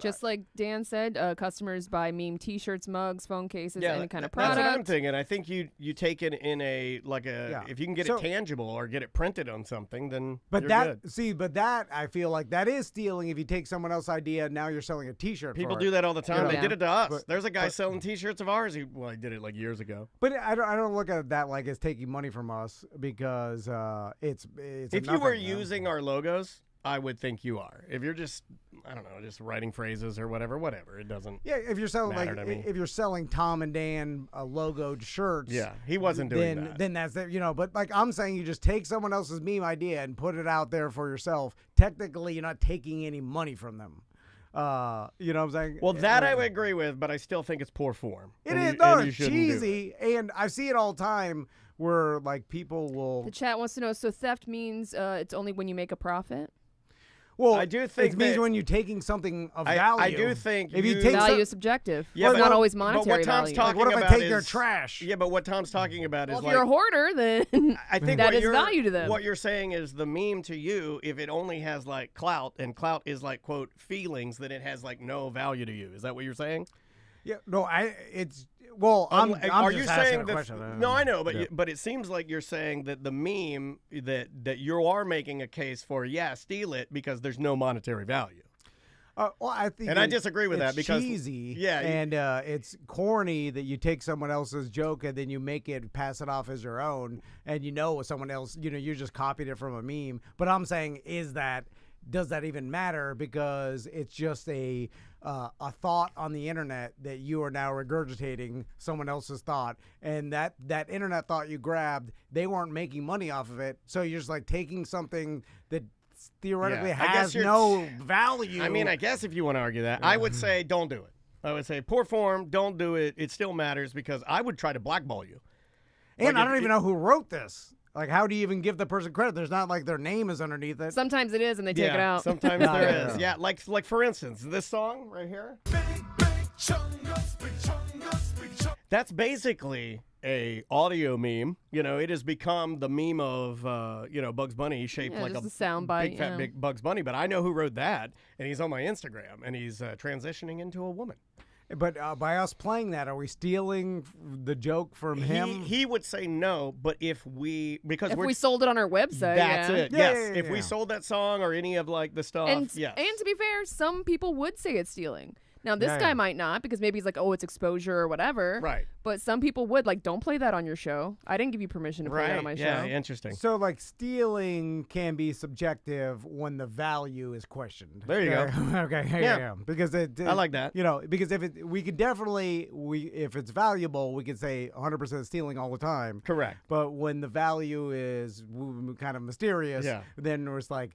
Just like Dan said, customers buy meme T-shirts, mugs, phone cases, any kind of That's product. what I'm thinking. I think you take it in if you can get it tangible or get it printed on something, then But you're that good. but that I feel like that is stealing. If you take someone else's idea, now you're selling a T-shirt. People for do it. that all the time. Yeah. They did it to us. But- There's a guy selling T-shirts of ours. He did it like years ago. But I don't look at that like it's taking money from us because it's. If you were using our logos, I would think you are. If you're just, I don't know, just writing phrases or whatever, it doesn't. Yeah, if you're selling matter to me. if you're selling Tom and Dan logoed shirts, Yeah, he wasn't doing that. Then that's But like I'm saying, you just take someone else's meme idea and put it out there for yourself. Technically, you're not taking any money from them. You know what I'm saying? Well, that I would agree with, but I still think it's poor form. It And is you- no, and you it's shouldn't do it. cheesy, and I see it all the time where like people will. The chat wants to know, so theft means it's only when you make a profit? Well, I do think it means that- when you're taking something of I value. do think if you you- take Value some- is subjective. Yeah, It's but- not always but monetary what Tom's value. talking what if I about take your is- trash? Yeah, but what Tom's talking about Well, is if you're a hoarder, then I think that what is you're- value to them. What you're saying is the meme to you, if it only has like clout, and clout is like quote feelings, then it has like no value to you. Is that what you're saying? Yeah, no, I'm Are just you asking saying a that? question. No, I know, but Yeah. but it seems like you're saying that the meme that you are making a case for, steal it because there's no monetary value. Well, I think, And I disagree with it's that because- cheesy, yeah, and it's corny that you take someone else's joke and then you pass it off as your own, and someone else, you just copied it from a meme. But I'm saying, does that even matter? Because it's just a thought on the internet that you are now regurgitating someone else's thought, and that internet thought you grabbed, they weren't making money off of it, so you're just like taking something that theoretically Yeah, I guess has you're- no value. I mean, I guess if you want to argue that, I would say don't do it. I would say poor form, don't do it. It still matters because I would try to blackball you. And Like, I don't even know who wrote this. Like, how do you even give the person credit? There's not like their name is underneath it. Sometimes it is, and they take it out. Sometimes Yeah, there yeah, is. yeah. Yeah, like for instance, this song right here. That's basically a audio meme. It has become the meme of Bugs Bunny shaped Yeah, like just a a sound bite, big fat yeah. big Bugs Bunny. But I know who wrote that, and he's on my Instagram, and he's transitioning into a woman. But by us playing that, are we stealing the joke from him? He would say no, but if we sold it on our website, that's yeah. it. Yeah, Yes, yeah, if we yeah. sold that song or any of like the stuff, And yes. and to be fair, some people would say it's stealing. Now this Yeah, guy yeah. might not because maybe he's like, oh, it's exposure or whatever. Right. But some people would like, don't play that on your show. I didn't give you permission to play that on my Yeah, show. interesting. So, like, stealing can be subjective when the value is questioned. There you go. Okay, Yeah. yeah. Because I like that. Because we could definitely if it's valuable, we could say 100% stealing all the time. Correct. But when the value is kind of mysterious, Yeah. then it's like,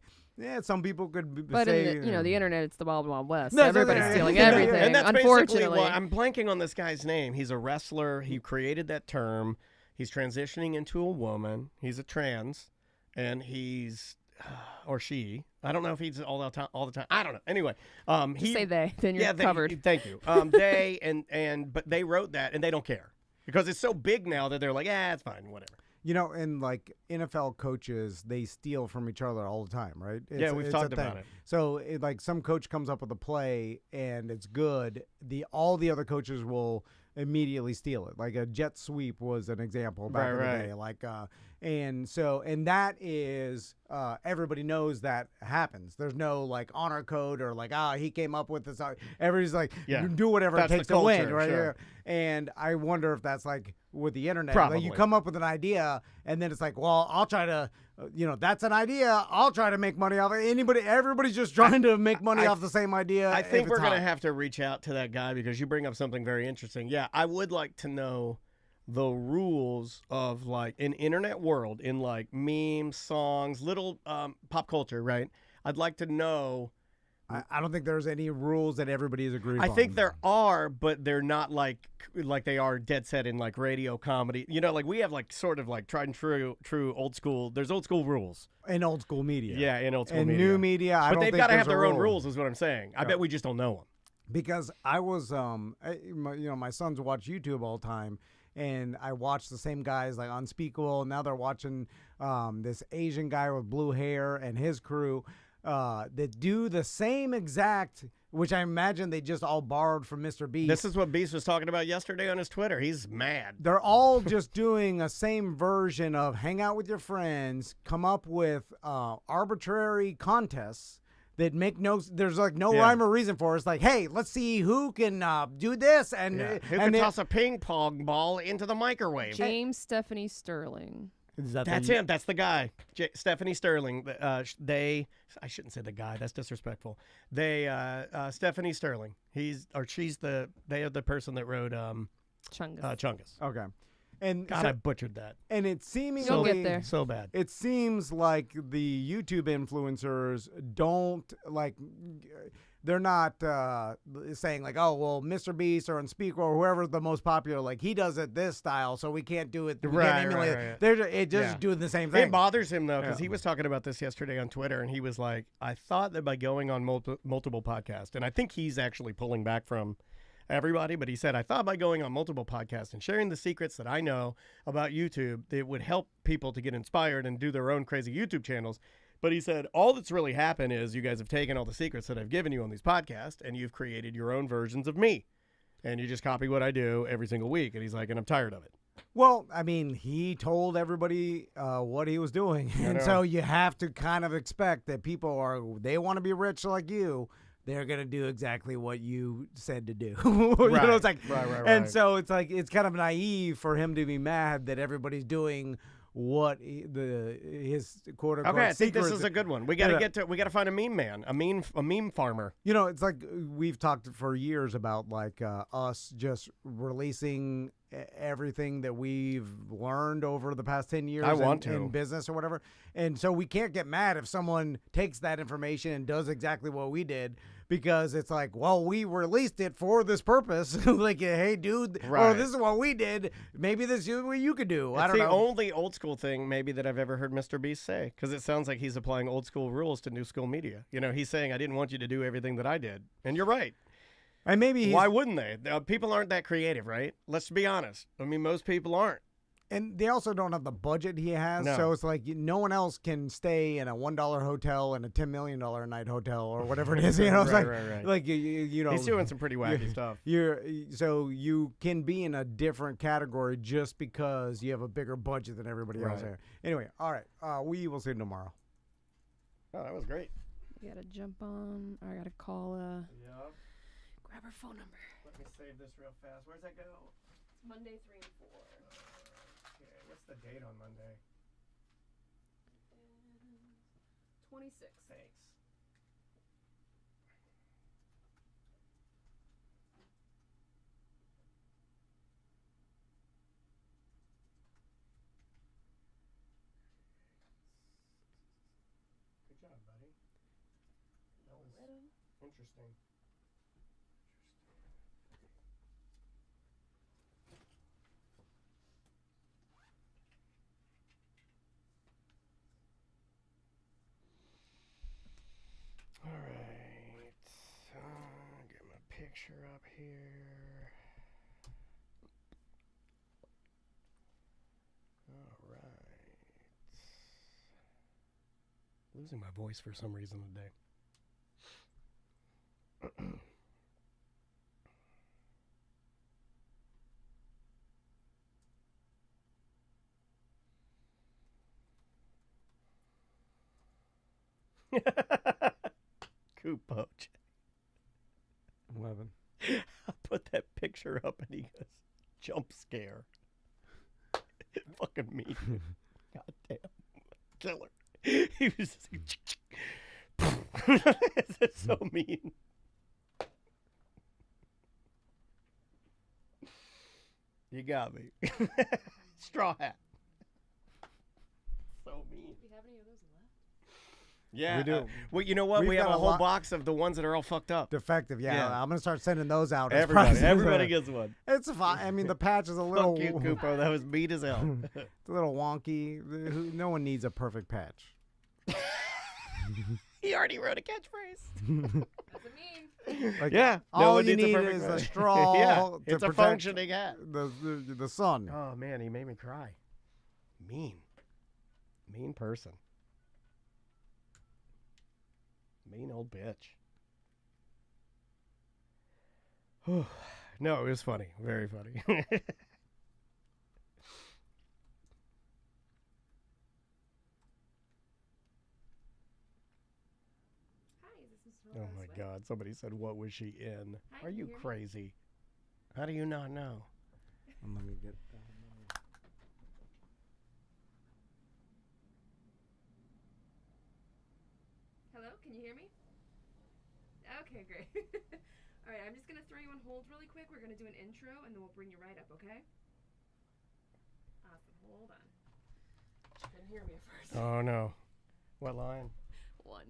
some people could But say, in the internet, it's the Wild Wild West. That's Everybody's right. stealing Yeah, yeah. everything. And that's unfortunately, basically why I'm blanking on this guy's name. He's a wrestler. He created that term. He's transitioning into a woman. He's a trans, and he's or she. I don't know if he's all the time. I don't know. Anyway, just say they. Then you're covered. Thank you. They but they wrote that, and they don't care because it's so big now that they're like, it's fine, whatever. And like NFL coaches, they steal from each other all the time, right? We've talked about it. So, like some coach comes up with a play and it's good, all the other coaches will immediately steal it. Like a jet sweep was an example back in the day. Like, and that is everybody knows that happens. There's no like honor code or like he came up with this. Everybody's like, do whatever That's it takes the to win, culture, right? sure. And I wonder if that's like with the internet. Probably. Like you come up with an idea and then it's like, well, I'll try to. That's an idea. I'll try to make money off it. Everybody's just trying to make money off the same idea. I think if we're it's going to hot. have to reach out to that guy because you bring up something very interesting. Yeah, I would like to know the rules of like an internet world in like memes, songs, little pop culture, right? I'd like to know I don't think there's any rules that everybody's agreed I on. think there are, but they're not like they are dead set in like radio comedy. You know, like we have like sort of like tried and true old school. There's old school rules. In old school media. Yeah, in old school and media. new media, I but don't they've think got to there's have a their own rule. rules, is what I'm saying. I bet we just don't know them. Because I was, my sons watch YouTube all the time, and I watch the same guys like Unspeakable, and now they're watching this Asian guy with blue hair and his crew that do the same exact, which I imagine they just all borrowed from Mr. Beast. This is what Beast was talking about yesterday on his Twitter. He's mad. They're all just doing a same version of hang out with your friends, come up with arbitrary contests that make there's like no rhyme or reason for it. It's like, hey, let's see who can do this and who can toss a ping pong ball into the microwave. James Stephanie Sterling. That's him. That's the guy. Stephanie Sterling. I shouldn't say the guy. That's disrespectful. Stephanie Sterling. They are the person that wrote Chungus. Chungus. Okay. And God, I butchered that. And it seemingly You'll get there. So bad. It seems like the YouTube influencers don't like. They're not saying like, oh well, Mr. Beast or Unspeakable or whoever's the most popular, like he does it this style, so we can't do it. We can't emulate it. Right. They're just doing the same thing. It bothers him though, because he was talking about this yesterday on Twitter, and he was like, I thought that by going on multiple podcasts, and I think he's actually pulling back from everybody, but he said, I thought by going on multiple podcasts and sharing the secrets that I know about YouTube, it would help people to get inspired and do their own crazy YouTube channels. But he said, all that's really happened is you guys have taken all the secrets that I've given you on these podcasts and you've created your own versions of me. And you just copy what I do every single week. And he's like, and I'm tired of it. Well, I mean, he told everybody what he was doing. And so you have to kind of expect that they want to be rich like you. They're going to do exactly what you said to do. Right. You know, it's like, right. And so it's like, it's kind of naive for him to be mad that everybody's doing what his quote unquote. Okay, I think this secrets. is a good one. We got to find a meme man, a meme farmer. You know, it's like we've talked for years about like us just releasing everything that we've learned over the past 10 years in business or whatever. And so we can't get mad if someone takes that information and does exactly what we did, because it's like, well, we released it for this purpose. Like, hey, dude, right. this is what we did. Maybe this is what you could do. It's I don't know. the only old school thing maybe that I've ever heard Mr. Beast say, because it sounds like he's applying old school rules to new school media. You know, he's saying, I didn't want you to do everything that I did. And you're right. And maybe why wouldn't they? People aren't that creative, right? Let's be honest. I mean, most people aren't. And they also don't have the budget he has. No. So it's like no one else can stay in a $1 hotel and a $10 million a night hotel or whatever it is. You know, it's right. Like you know, he's doing some pretty wacky stuff. So you can be in a different category just because you have a bigger budget than everybody else there. Anyway, all right. We will see you tomorrow. Oh, that was great. We gotta jump on. I gotta call. Yep. Grab her phone number. Let me save this real fast. Where's that go? It's Monday 3 and 4. Okay, what's the date on Monday? 26. Thanks. Good job, buddy. That was interesting. All right, get my picture up here. All right. Losing my voice for some reason today. Coop Poach. 11. I put that picture up and he goes, jump scare. Fucking mean. God damn. Killer. He was just this is so mean. You got me. Straw hat. So mean. Do we have any of those left? Yeah. We do. Well, you know what? We've We have got a a whole lot- box of the ones that are all fucked up. Defective, yeah. Yeah. I'm gonna start sending those out. as Everybody, prizes. everybody gets one. It's fine. I mean, the patch is a little, Fuck you, Cooper. That was mean as hell. it's a little wonky. No one needs a perfect patch. He already wrote a catchphrase. That's what I mean. Like, Yeah. all no one you needs need a perfect is a patch. straw. Yeah. to It's a protect functioning hat. the sun. Oh, man. He made me cry. Mean. Mean person. Mean old bitch. No, it was funny. Very funny. Hi, is this Mr. Oh Loretta my Swit? God. Somebody said, what was she in? Hi, Are can you you hear me? crazy? How do you not know? Let me get. Hello, can you hear me? Okay, great. All right, I'm just gonna throw you on hold really quick. We're gonna do an intro, and then we'll bring you right up, okay? Awesome. Hold on. Couldn't hear me at first. Oh, no. What line? One.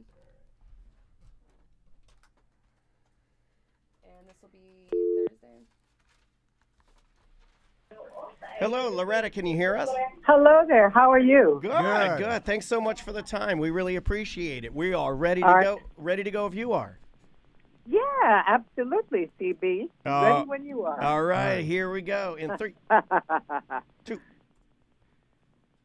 And this will be Thursday. Hello, Loretta. Can you hear us? Hello there. How are you? Good, Good. good. Thanks so much for the time. We really appreciate it. We are ready to All right. go. Ready to go if you are. Yeah, absolutely, CB. Ready when you are. All right, here we go. In 3, 2.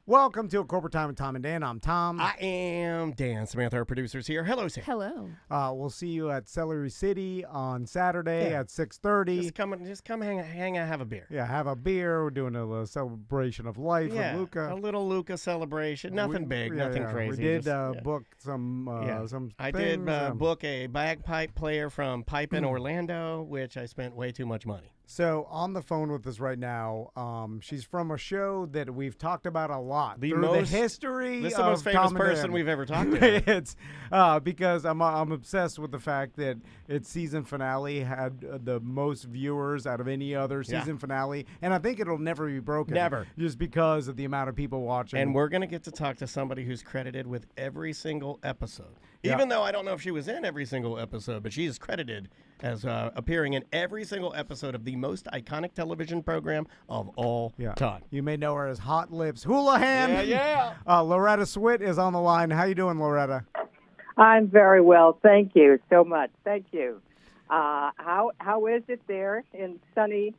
Welcome to A Corporate Time with Tom and Dan. I'm Tom. I am Dan. Samantha, our producers here. Hello, Sam. Hello. We'll see you at Celery City on Saturday Yeah. at 6:30. Just come hang out, have a beer. Yeah, have a beer. We're doing a little celebration of life Yeah, with Luca. a little Luca celebration. Nothing big, nothing crazy. We did just- book some some I things, did book a bagpipe player from Pipe in Orlando, which I spent way too much money. So on the phone with us right now, she's from a show that we've talked about a lot. The through most- the history This is of the most famous Tom and person Dan. we've ever talked to. It's because I'm obsessed with the fact that its season finale had the most viewers out of any other Yeah. season finale, and I think it'll never be broken. Never. Just because of the amount of people watching. And we're going to get to talk to somebody who's credited with every single episode. Yeah. Even though I don't know if she was in every single episode, but she is credited as appearing in every single episode of the most iconic television program of all time. You may know her as Hot Lips Houlihan. Yeah. Loretta Swit is on the line. How you doing, Loretta? I'm very well. Thank you so much. Thank you. How is it there in Sunnyville?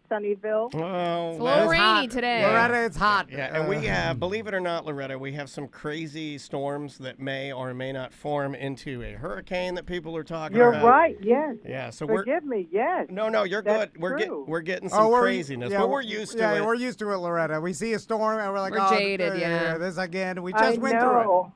Oh, It's a little It's rainy hot. today. Loretta, it's hot. yeah, and we have, believe it or not, Loretta, we have some crazy storms that may or may not form into a hurricane that people are talking You're about. right. Yes. Yeah, so we're Forgive me. Yes. no, you're That's good. We're true. we're getting some we're- craziness, yeah, but we're used to yeah, it. we're used to it, Loretta. We see a storm and we're like, We're oh, jaded, yeah. this again. We I just went through it. know.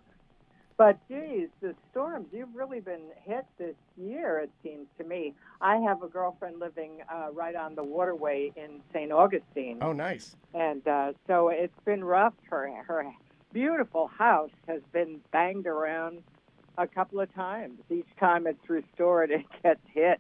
But geez, the storms, you've really been hit this year, it seems to me. I have a girlfriend living right on the waterway in St. Augustine. Oh, nice. And so it's been rough. Her beautiful house has been banged around a couple of times. Each time it's restored, it gets hit.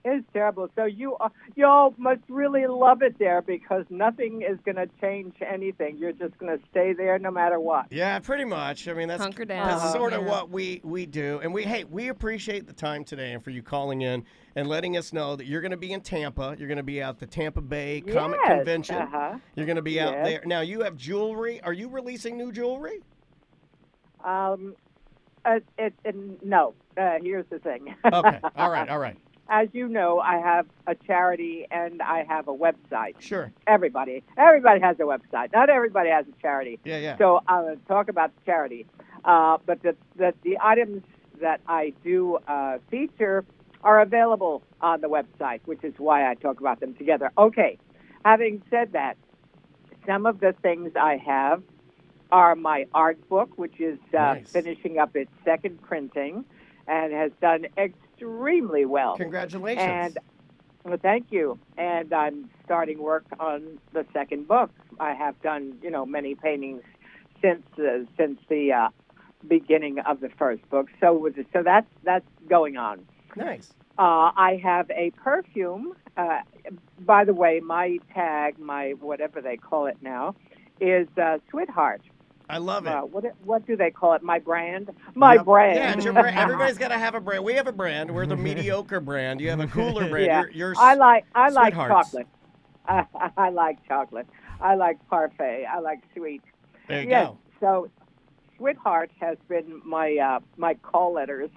It's terrible. So y'all must really love it there because nothing is going to change anything. You're just going to stay there no matter what. Yeah, pretty much. I mean, that's Hunker down. That's sort of Yeah. what we do. And we appreciate the time today and for you calling in and letting us know that you're going to be in Tampa. You're going to be at the Tampa Bay Comic Yes, Convention. You're going to be out Yes. there. Now, you have jewelry. Are you releasing new jewelry? No. Here's the thing. Okay. All right. As you know, I have a charity and I have a website. Sure. Everybody has a website. Not everybody has a charity. Yeah. So I'll talk about the charity. But the items that I do feature are available on the website, which is why I talk about them together. Okay. Having said that, some of the things I have are my art book, which is Nice. finishing up its second printing and has done extremely well. Congratulations. And well, thank you. And I'm starting work on the second book. I have done, many paintings since the beginning of the first book. So that's going on. Nice. I have a perfume. By the way, my tag, my whatever they call it now, is Sweetheart. I love it. What do they call it? My brand. My Yep. brand. Yeah, it's your brand. Everybody's got to have a brand. We have a brand. We're the mediocre brand. You have a cooler brand. Yeah. You're I like Sweethearts. chocolate. I like chocolate. I like parfait. I like sweet. There you Yes. go. So, Sweetheart has been my call letters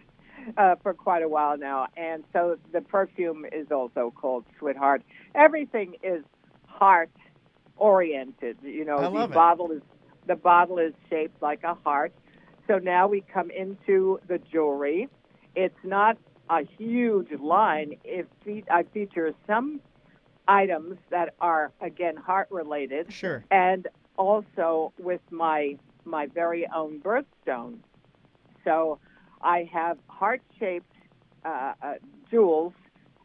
for quite a while now, and so the perfume is also called Sweetheart. Everything is heart oriented. You know, I love it. the bottle is shaped like a heart. So now we come into the jewelry. It's not a huge line. I feature some items that are again heart related, Sure. and also with my very own birthstone. So I have heart shaped jewels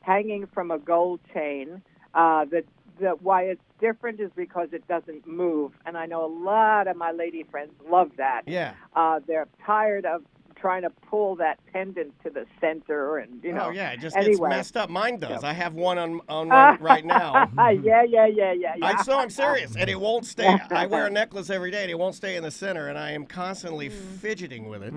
hanging from a gold chain. Why it's different is because it doesn't move, and I know a lot of my lady friends love that. Yeah. They're tired of trying to pull that pendant to the center, and you know. Oh yeah, it just gets Anyway. messed up. Mine does. So- I have one on right now. Yeah. I'm serious, and it won't stay. I wear a necklace every day, and it won't stay in the center, and I am constantly fidgeting with it.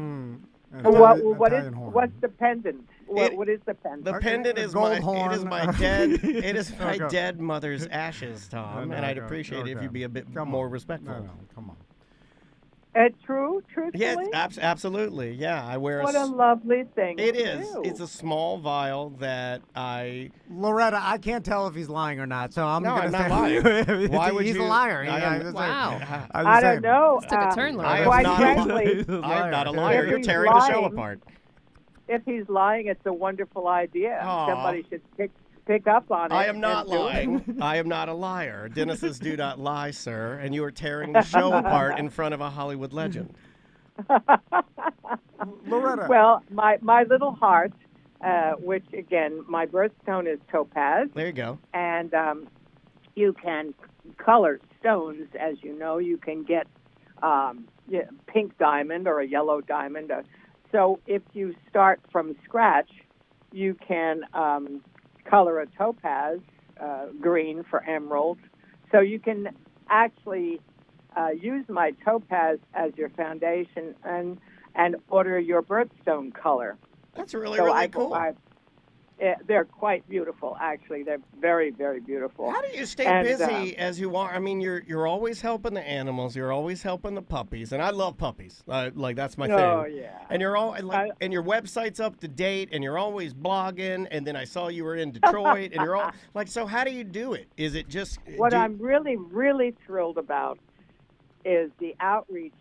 What's the pendant? What is the pendant? The pendant is gold it is horn. my dead it is my Okay. dead mother's ashes, Tom, No, and I'd okay, appreciate it if okay. you'd be a bit Come more on. respectful. No, come on. Truthfully? Yes, absolutely. Yeah, I wear What a lovely thing. It to is. do. It's a small vial that I. Loretta, I can't tell if he's lying or not, so I'm No, gonna I'm say not lying. Why would he's you? a liar. I am- Wow. I don't know. This took a turn, I am Loretta. Quite not. frankly, I am not a liar. If You're he's tearing the show lying- apart. if he's lying, it's a wonderful idea. Aw. Somebody should pick up on it. I am not and do it. lying. I am not a liar. Dennis's do not lie, sir. And you are tearing the show apart in front of a Hollywood legend. Loretta. Well, my little heart, which again, my birthstone is topaz, There you go. and you can color stones, as you know. You can get pink diamond or a yellow diamond. So if you start from scratch, you can color a topaz, green for emerald. So you can actually use my topaz as your foundation and order your birthstone color. That's really, So really cool. they're quite beautiful, actually. They're very, very beautiful. How do you stay And, busy as you are? I mean, you're always helping the animals. You're always helping the puppies, and I love puppies. Like that's my thing. Oh, yeah. And you're all like, and your website's up to date, and you're always blogging. And then I saw you were in Detroit, and you're all like, so how do you do it? Is it just What I'm really, really thrilled about is the outreach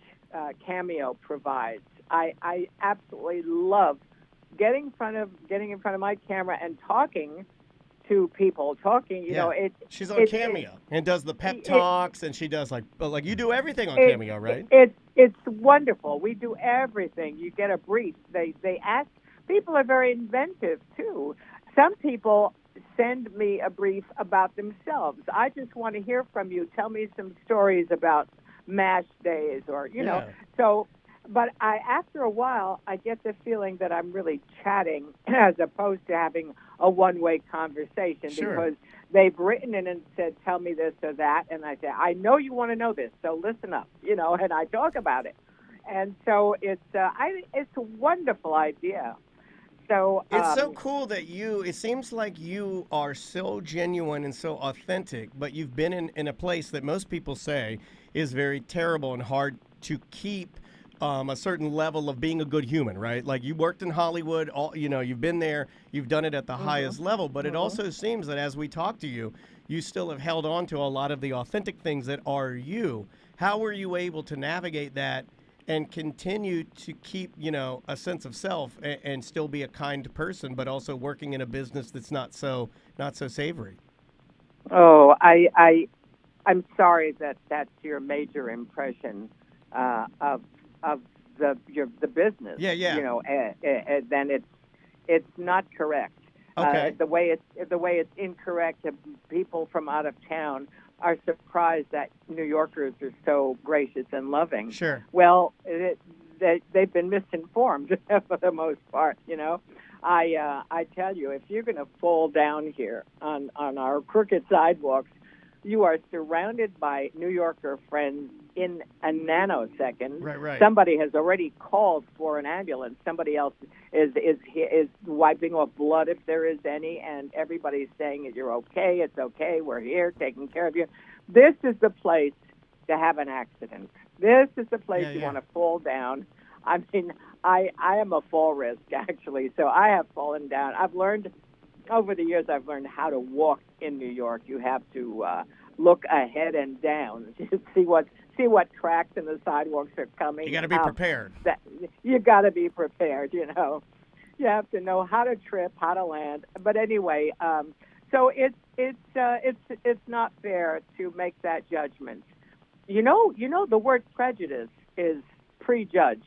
Cameo provides. I absolutely love getting in front of my camera and talking to people. You know, she's on Cameo and does the pep talks, and she does like you do everything on Cameo, right? It's wonderful. We do everything. You get a brief. They ask. People are very inventive too. Some people send me a brief about themselves. I just want to hear from you. Tell me some stories about M.A.S.H days, or you know. So, but after a while, I get the feeling that I'm really chatting as opposed to having a one-way conversation, because they've written in and said, "Tell me this or that," and I say, "I know you want to know this, so listen up," you know, and I talk about it. And so it's a wonderful idea. So it's so cool that it seems like you are so genuine and so authentic, but you've been in a place that most people say is very terrible and hard to keep a certain level of being a good human, right? Like you worked in Hollywood, you've been there, you've done it at the highest level, but it also seems that as we talk to you, you still have held on to a lot of the authentic things that are you. How were you able to navigate that and continue to keep, a sense of self and still be a kind person, but also working in a business that's not so savory? Oh, I'm sorry that's your major impression of the business. Yeah. You know, then it's not correct. Okay. The way it's incorrect, people from out of town are surprised that New Yorkers are so gracious and loving. Sure. Well, they've been misinformed for the most part. You know, I tell you, if you're going to fall down here on our crooked sidewalks, you are surrounded by New Yorker friends in a nanosecond. Right. Somebody has already called for an ambulance. Somebody else is wiping off blood if there is any, and everybody's saying that you're okay, it's okay, we're here taking care of you. This is the place to have an accident. This is the place you want to fall down. I mean, I am a fall risk, actually, so I have fallen down. I've learned, over the years, how to walk in New York. You have to look ahead and down to see what cracks in the sidewalks are coming. You got to be prepared. You got to be prepared, you know. You have to know how to trip, how to land. But anyway, so it's not fair to make that judgment. You know, the word prejudice is prejudged,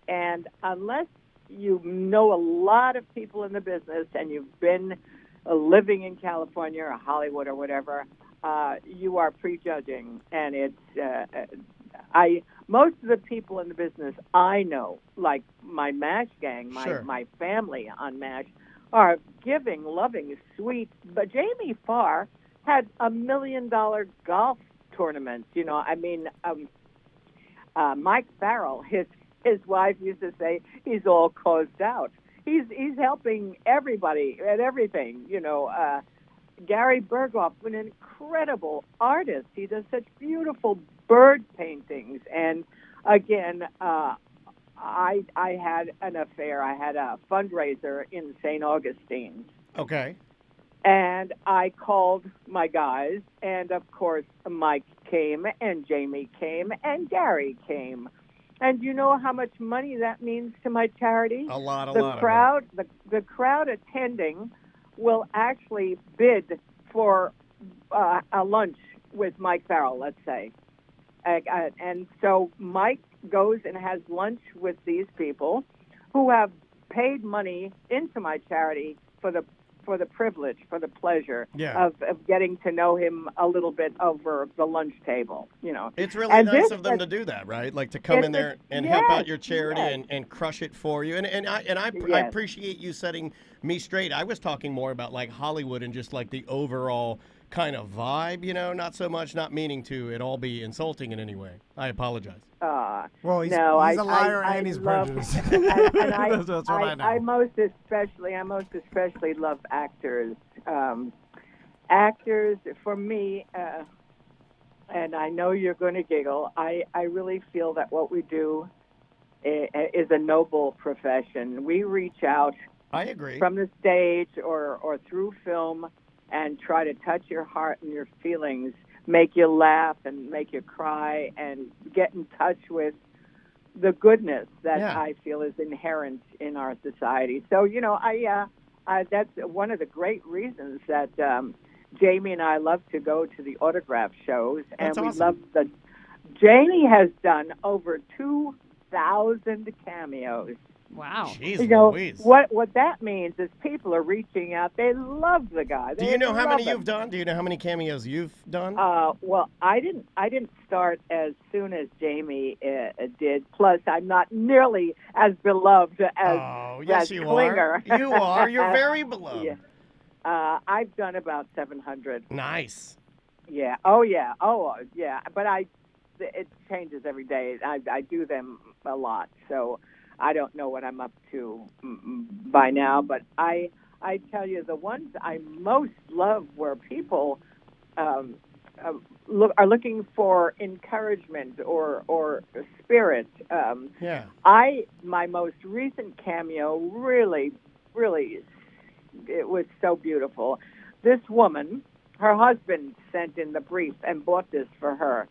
and unless you know a lot of people in the business and you've been living in California or Hollywood or whatever, you are prejudging. And it's most of the people in the business I know, like my M.A.S.H gang, my family on M.A.S.H, are giving, loving, sweet. But Jamie Farr had $1 million golf tournaments. You know, I mean, Mike Farrell, his wife used to say he's all closed out. He's helping everybody at everything. You know, Gary Berghoff, an incredible artist. He does such beautiful bird paintings. And again, I had an affair. I had a fundraiser in St. Augustine's. Okay. And I called my guys, and of course Mike came, and Jamie came, and Gary came. And you know how much money that means to my charity? A lot. The crowd attending will actually bid for a lunch with Mike Farrell, let's say. And so Mike goes and has lunch with these people who have paid money into my charity for the privilege, for the pleasure of getting to know him a little bit over the lunch table, you know. It's really nice of them to do that, right? Like to come in there and help out your charity and crush it for you. And I appreciate you setting me straight. I was talking more about like Hollywood and just like the overall kind of vibe, you know, not so much, not meaning to it all be insulting in any way. I apologize. Well, he's no, a liar and he's prejudiced. That's what I know. I most especially love actors. Actors, for me, and I know you're going to giggle, I really feel that what we do is a noble profession. We reach out I agree. from the stage or through film and try to touch your heart and your feelings, make you laugh and make you cry, and get in touch with the goodness that I feel is inherent in our society. So, you know, I that's one of the great reasons that Jamie and I love to go to the autograph shows. That's and awesome. We love Jamie has done over 2,000 cameos. Wow. Jeez, You know, Louise. what that means is people are reaching out. They love the guy. Do you know how many him. you've done? Do you know how many cameos you've done? Well, I didn't start as soon as Jamie did. Plus, I'm not nearly as beloved as yes, you Klinger. are. You are. You're very beloved. Yeah. I've done about 700. Nice. Yeah. Oh, yeah. Oh, yeah. But it changes every day. I do them a lot, so I don't know what I'm up to by now. But I tell you, the ones I most love where people are looking for encouragement or spirit. My most recent cameo really, it was so beautiful. This woman, her husband sent in the brief and bought this for her.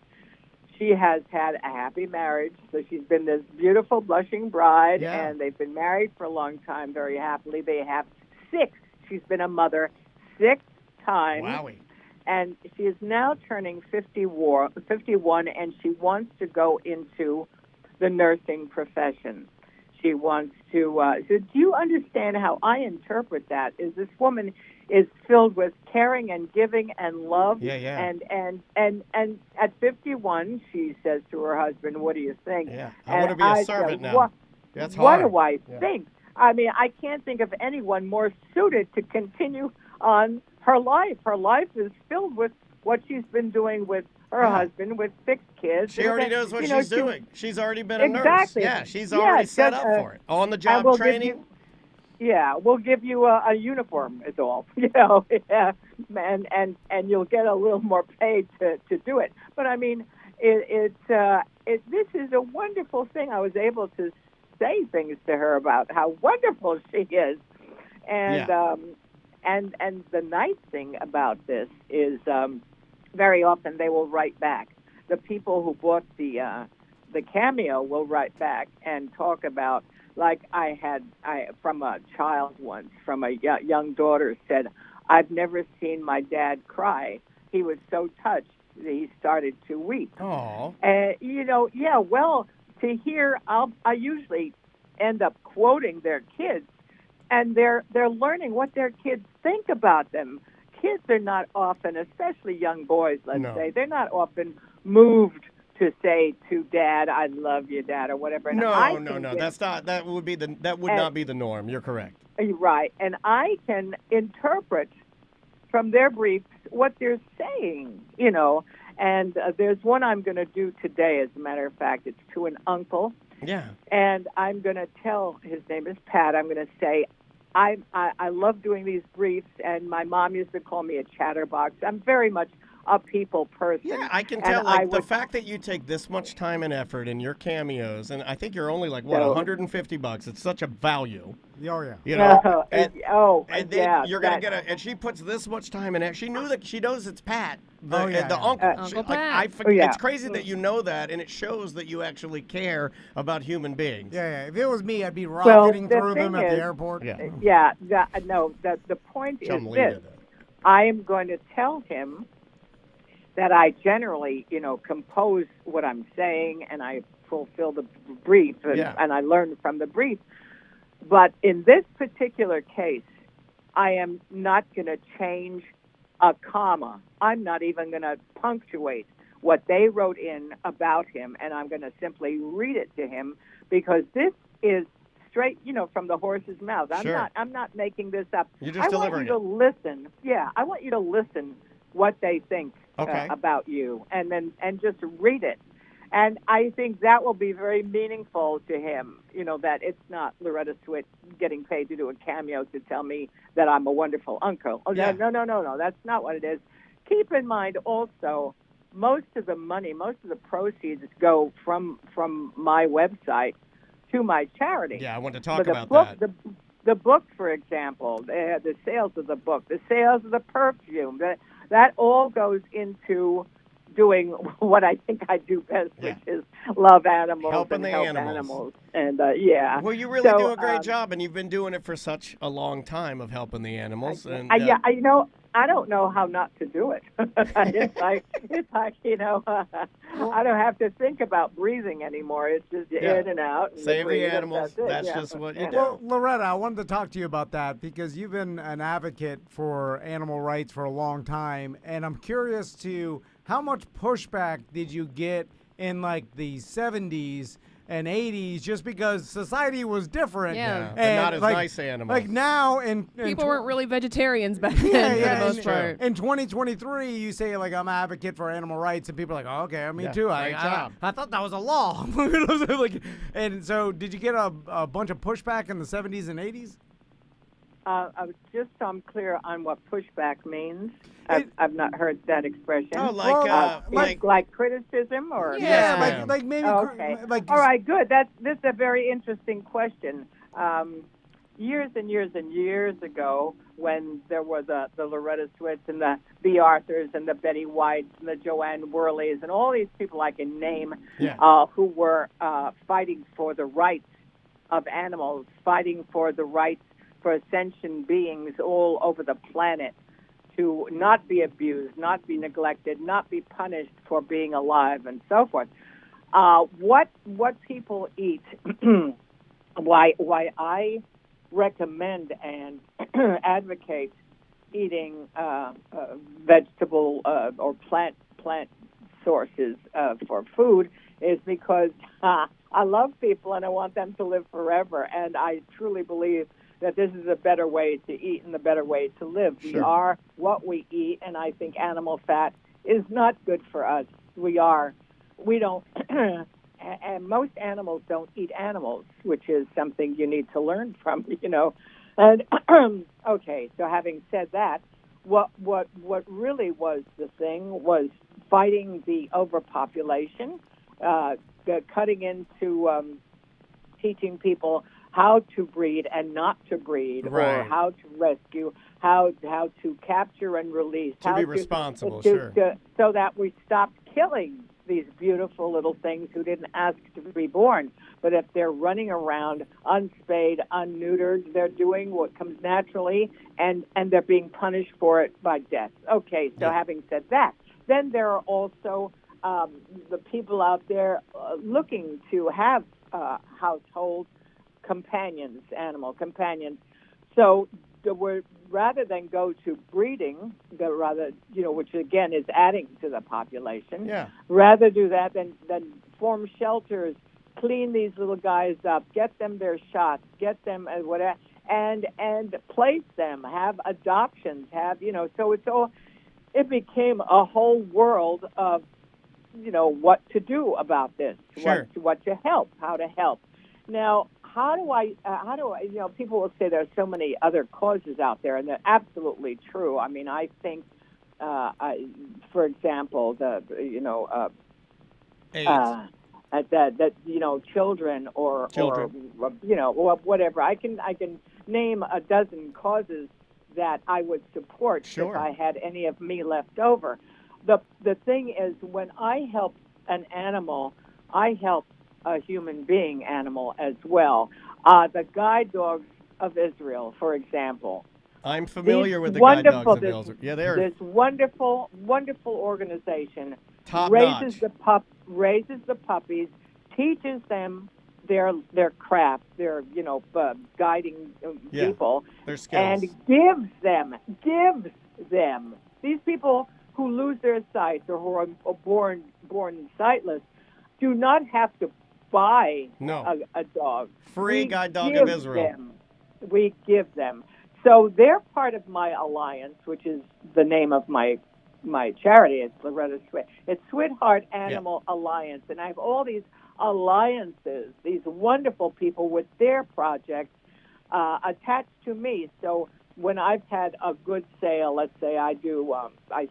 She has had a happy marriage, so she's been this beautiful, blushing bride, and they've been married for a long time, very happily. They have 6. She's been a mother 6 times. Wowie. And she is now turning 51, and she wants to go into the nursing profession. She wants to. So do you understand how I interpret that? Is this woman is filled with caring and giving and love. And at 51, she says to her husband, "What do you think?" Yeah, I want to be a servant now. That's what hard. do I think? I mean, I can't think of anyone more suited to continue on her life is filled with what she's been doing with her husband with 6 kids. She already knows what she's doing. She's already been a nurse. Exactly. Yeah, she's already set up for it. On the job training. We'll give you a uniform, is all. Yeah, and you'll get a little more paid to do it. But I mean, this is a wonderful thing. I was able to say things to her about how wonderful she is, and the nice thing about this is very often they will write back. The people who bought the Cameo will write back and talk about. Like I from a child once, from a young daughter, said, "I've never seen my dad cry. He was so touched that he started to weep." Oh. Well, to hear, I usually end up quoting their kids, and they're learning what their kids think about them. Kids are not often, especially young boys, let's say, they're not often moved to say to Dad, "I love you, Dad," or whatever. And No. That would not be the norm. You're correct. Right, and I can interpret from their briefs what they're saying, And there's one I'm going to do today. As a matter of fact, it's to an uncle. Yeah. And I'm going to tell, his name is Pat. I'm going to say, I love doing these briefs, and my mom used to call me a chatterbox. I'm very much a people person. Yeah, I can tell. The fact that you take this much time and effort in your cameos, and I think you're only $150. It's such a value. Oh yeah. You're gonna get and she puts this much time in it. She knows it's Pat, the uncle. Uncle Pat. It's crazy that you know that, and it shows that you actually care about human beings. Yeah. If it was me, I'd be rocketing through them at the airport. The point is this: I am going to tell him that I generally, compose what I'm saying, and I fulfill the brief, and I learn from the brief. But in this particular case, I am not going to change a comma. I'm not even going to punctuate what they wrote in about him, and I'm going to simply read it to him, because this is straight, from the horse's mouth. I'm not making this up. You're just delivering it. I want you to listen. Yeah, I want you to listen what they think about you, and just read it. And I think that will be very meaningful to him, that it's not Loretta Swit getting paid to do a cameo to tell me that I'm a wonderful uncle. Oh, no, that's not what it is. Keep in mind also, most of the proceeds go from my website to my charity. Yeah, I want to talk about that. The book, for example, the sales of the book, the sales of the perfume, that all goes into doing what I think I do best, which is love animals, help animals. And well, you really do a great job, and you've been doing it for such a long time of helping the animals. I don't know how not to do it. It's like I don't have to think about breathing anymore. It's just in and out. And save the animals. That's just what you do. Well, Loretta, I wanted to talk to you about that, because you've been an advocate for animal rights for a long time, and I'm curious to how much pushback did you get in like the 70s and 80s, just because society was different. Yeah. And not as nice animals. Like now, people weren't really vegetarians back then for the most part. In 2023, you say, like, I'm an advocate for animal rights, and people are like, oh, okay, me too. I thought that was a law. And so did you get a bunch of pushback in the 70s and 80s? Just so I'm clear on what pushback means. I've not heard that expression. Oh, like criticism, or like maybe. Okay. All right, good. This is a very interesting question. Years and years and years ago, when there were the Loretta Swits and the B. Arthurs and the Betty Whites and the Joanne Worleys and all these people I can name, who were fighting for the rights of animals, fighting for the rights for sentient beings all over the planet to not be abused, not be neglected, not be punished for being alive, and so forth. What people eat, why I recommend and advocate eating vegetable or plant sources for food is because I love people and I want them to live forever, and I truly believe that this is a better way to eat and a better way to live. Sure. We are what we eat, and I think animal fat is not good for us. We don't, and most animals don't eat animals, which is something you need to learn from, And okay, so having said that, what really was the thing was fighting the overpopulation, cutting into teaching people how to breed and not to breed, Right. or how to rescue, how to capture and release, To how be responsible, to, sure. so that we stop killing these beautiful little things who didn't ask to be born. But if they're running around unspayed, unneutered, they're doing what comes naturally, and they're being punished for it by death. Okay, so having said that, then there are also the people out there looking to have household companions, animal companions. So rather than go to breeding, which again is adding to the population, rather do that than form shelters, clean these little guys up, get them their shots, get them whatever, and place them, have adoptions, so it became a whole world of what to do about this, Sure. what to help, how to help. Now, how do I, people will say there's so many other causes out there, and they're absolutely true. I mean, I think, for example, AIDS. Children or whatever. I can name a dozen causes that I would support Sure. if I had any of me left over. The thing is, when I help an animal, I help a human being animal as well. The guide dogs of Israel, for example. I'm familiar These with the guide dogs of this, Israel. Yeah, they're this wonderful organization top raises notch. Raises the puppies, teaches them their craft, their guiding people, their skills. and gives them these people who lose their sight or who are born sightless do not have to buy a dog. Free We guide dog give of Israel. We give them. So they're part of my alliance, which is the name of my charity. It's Loretta Swit. It's Sweetheart Animal Alliance, and I have all these alliances, these wonderful people with their projects attached to me. So when I've had a good sale, let's say I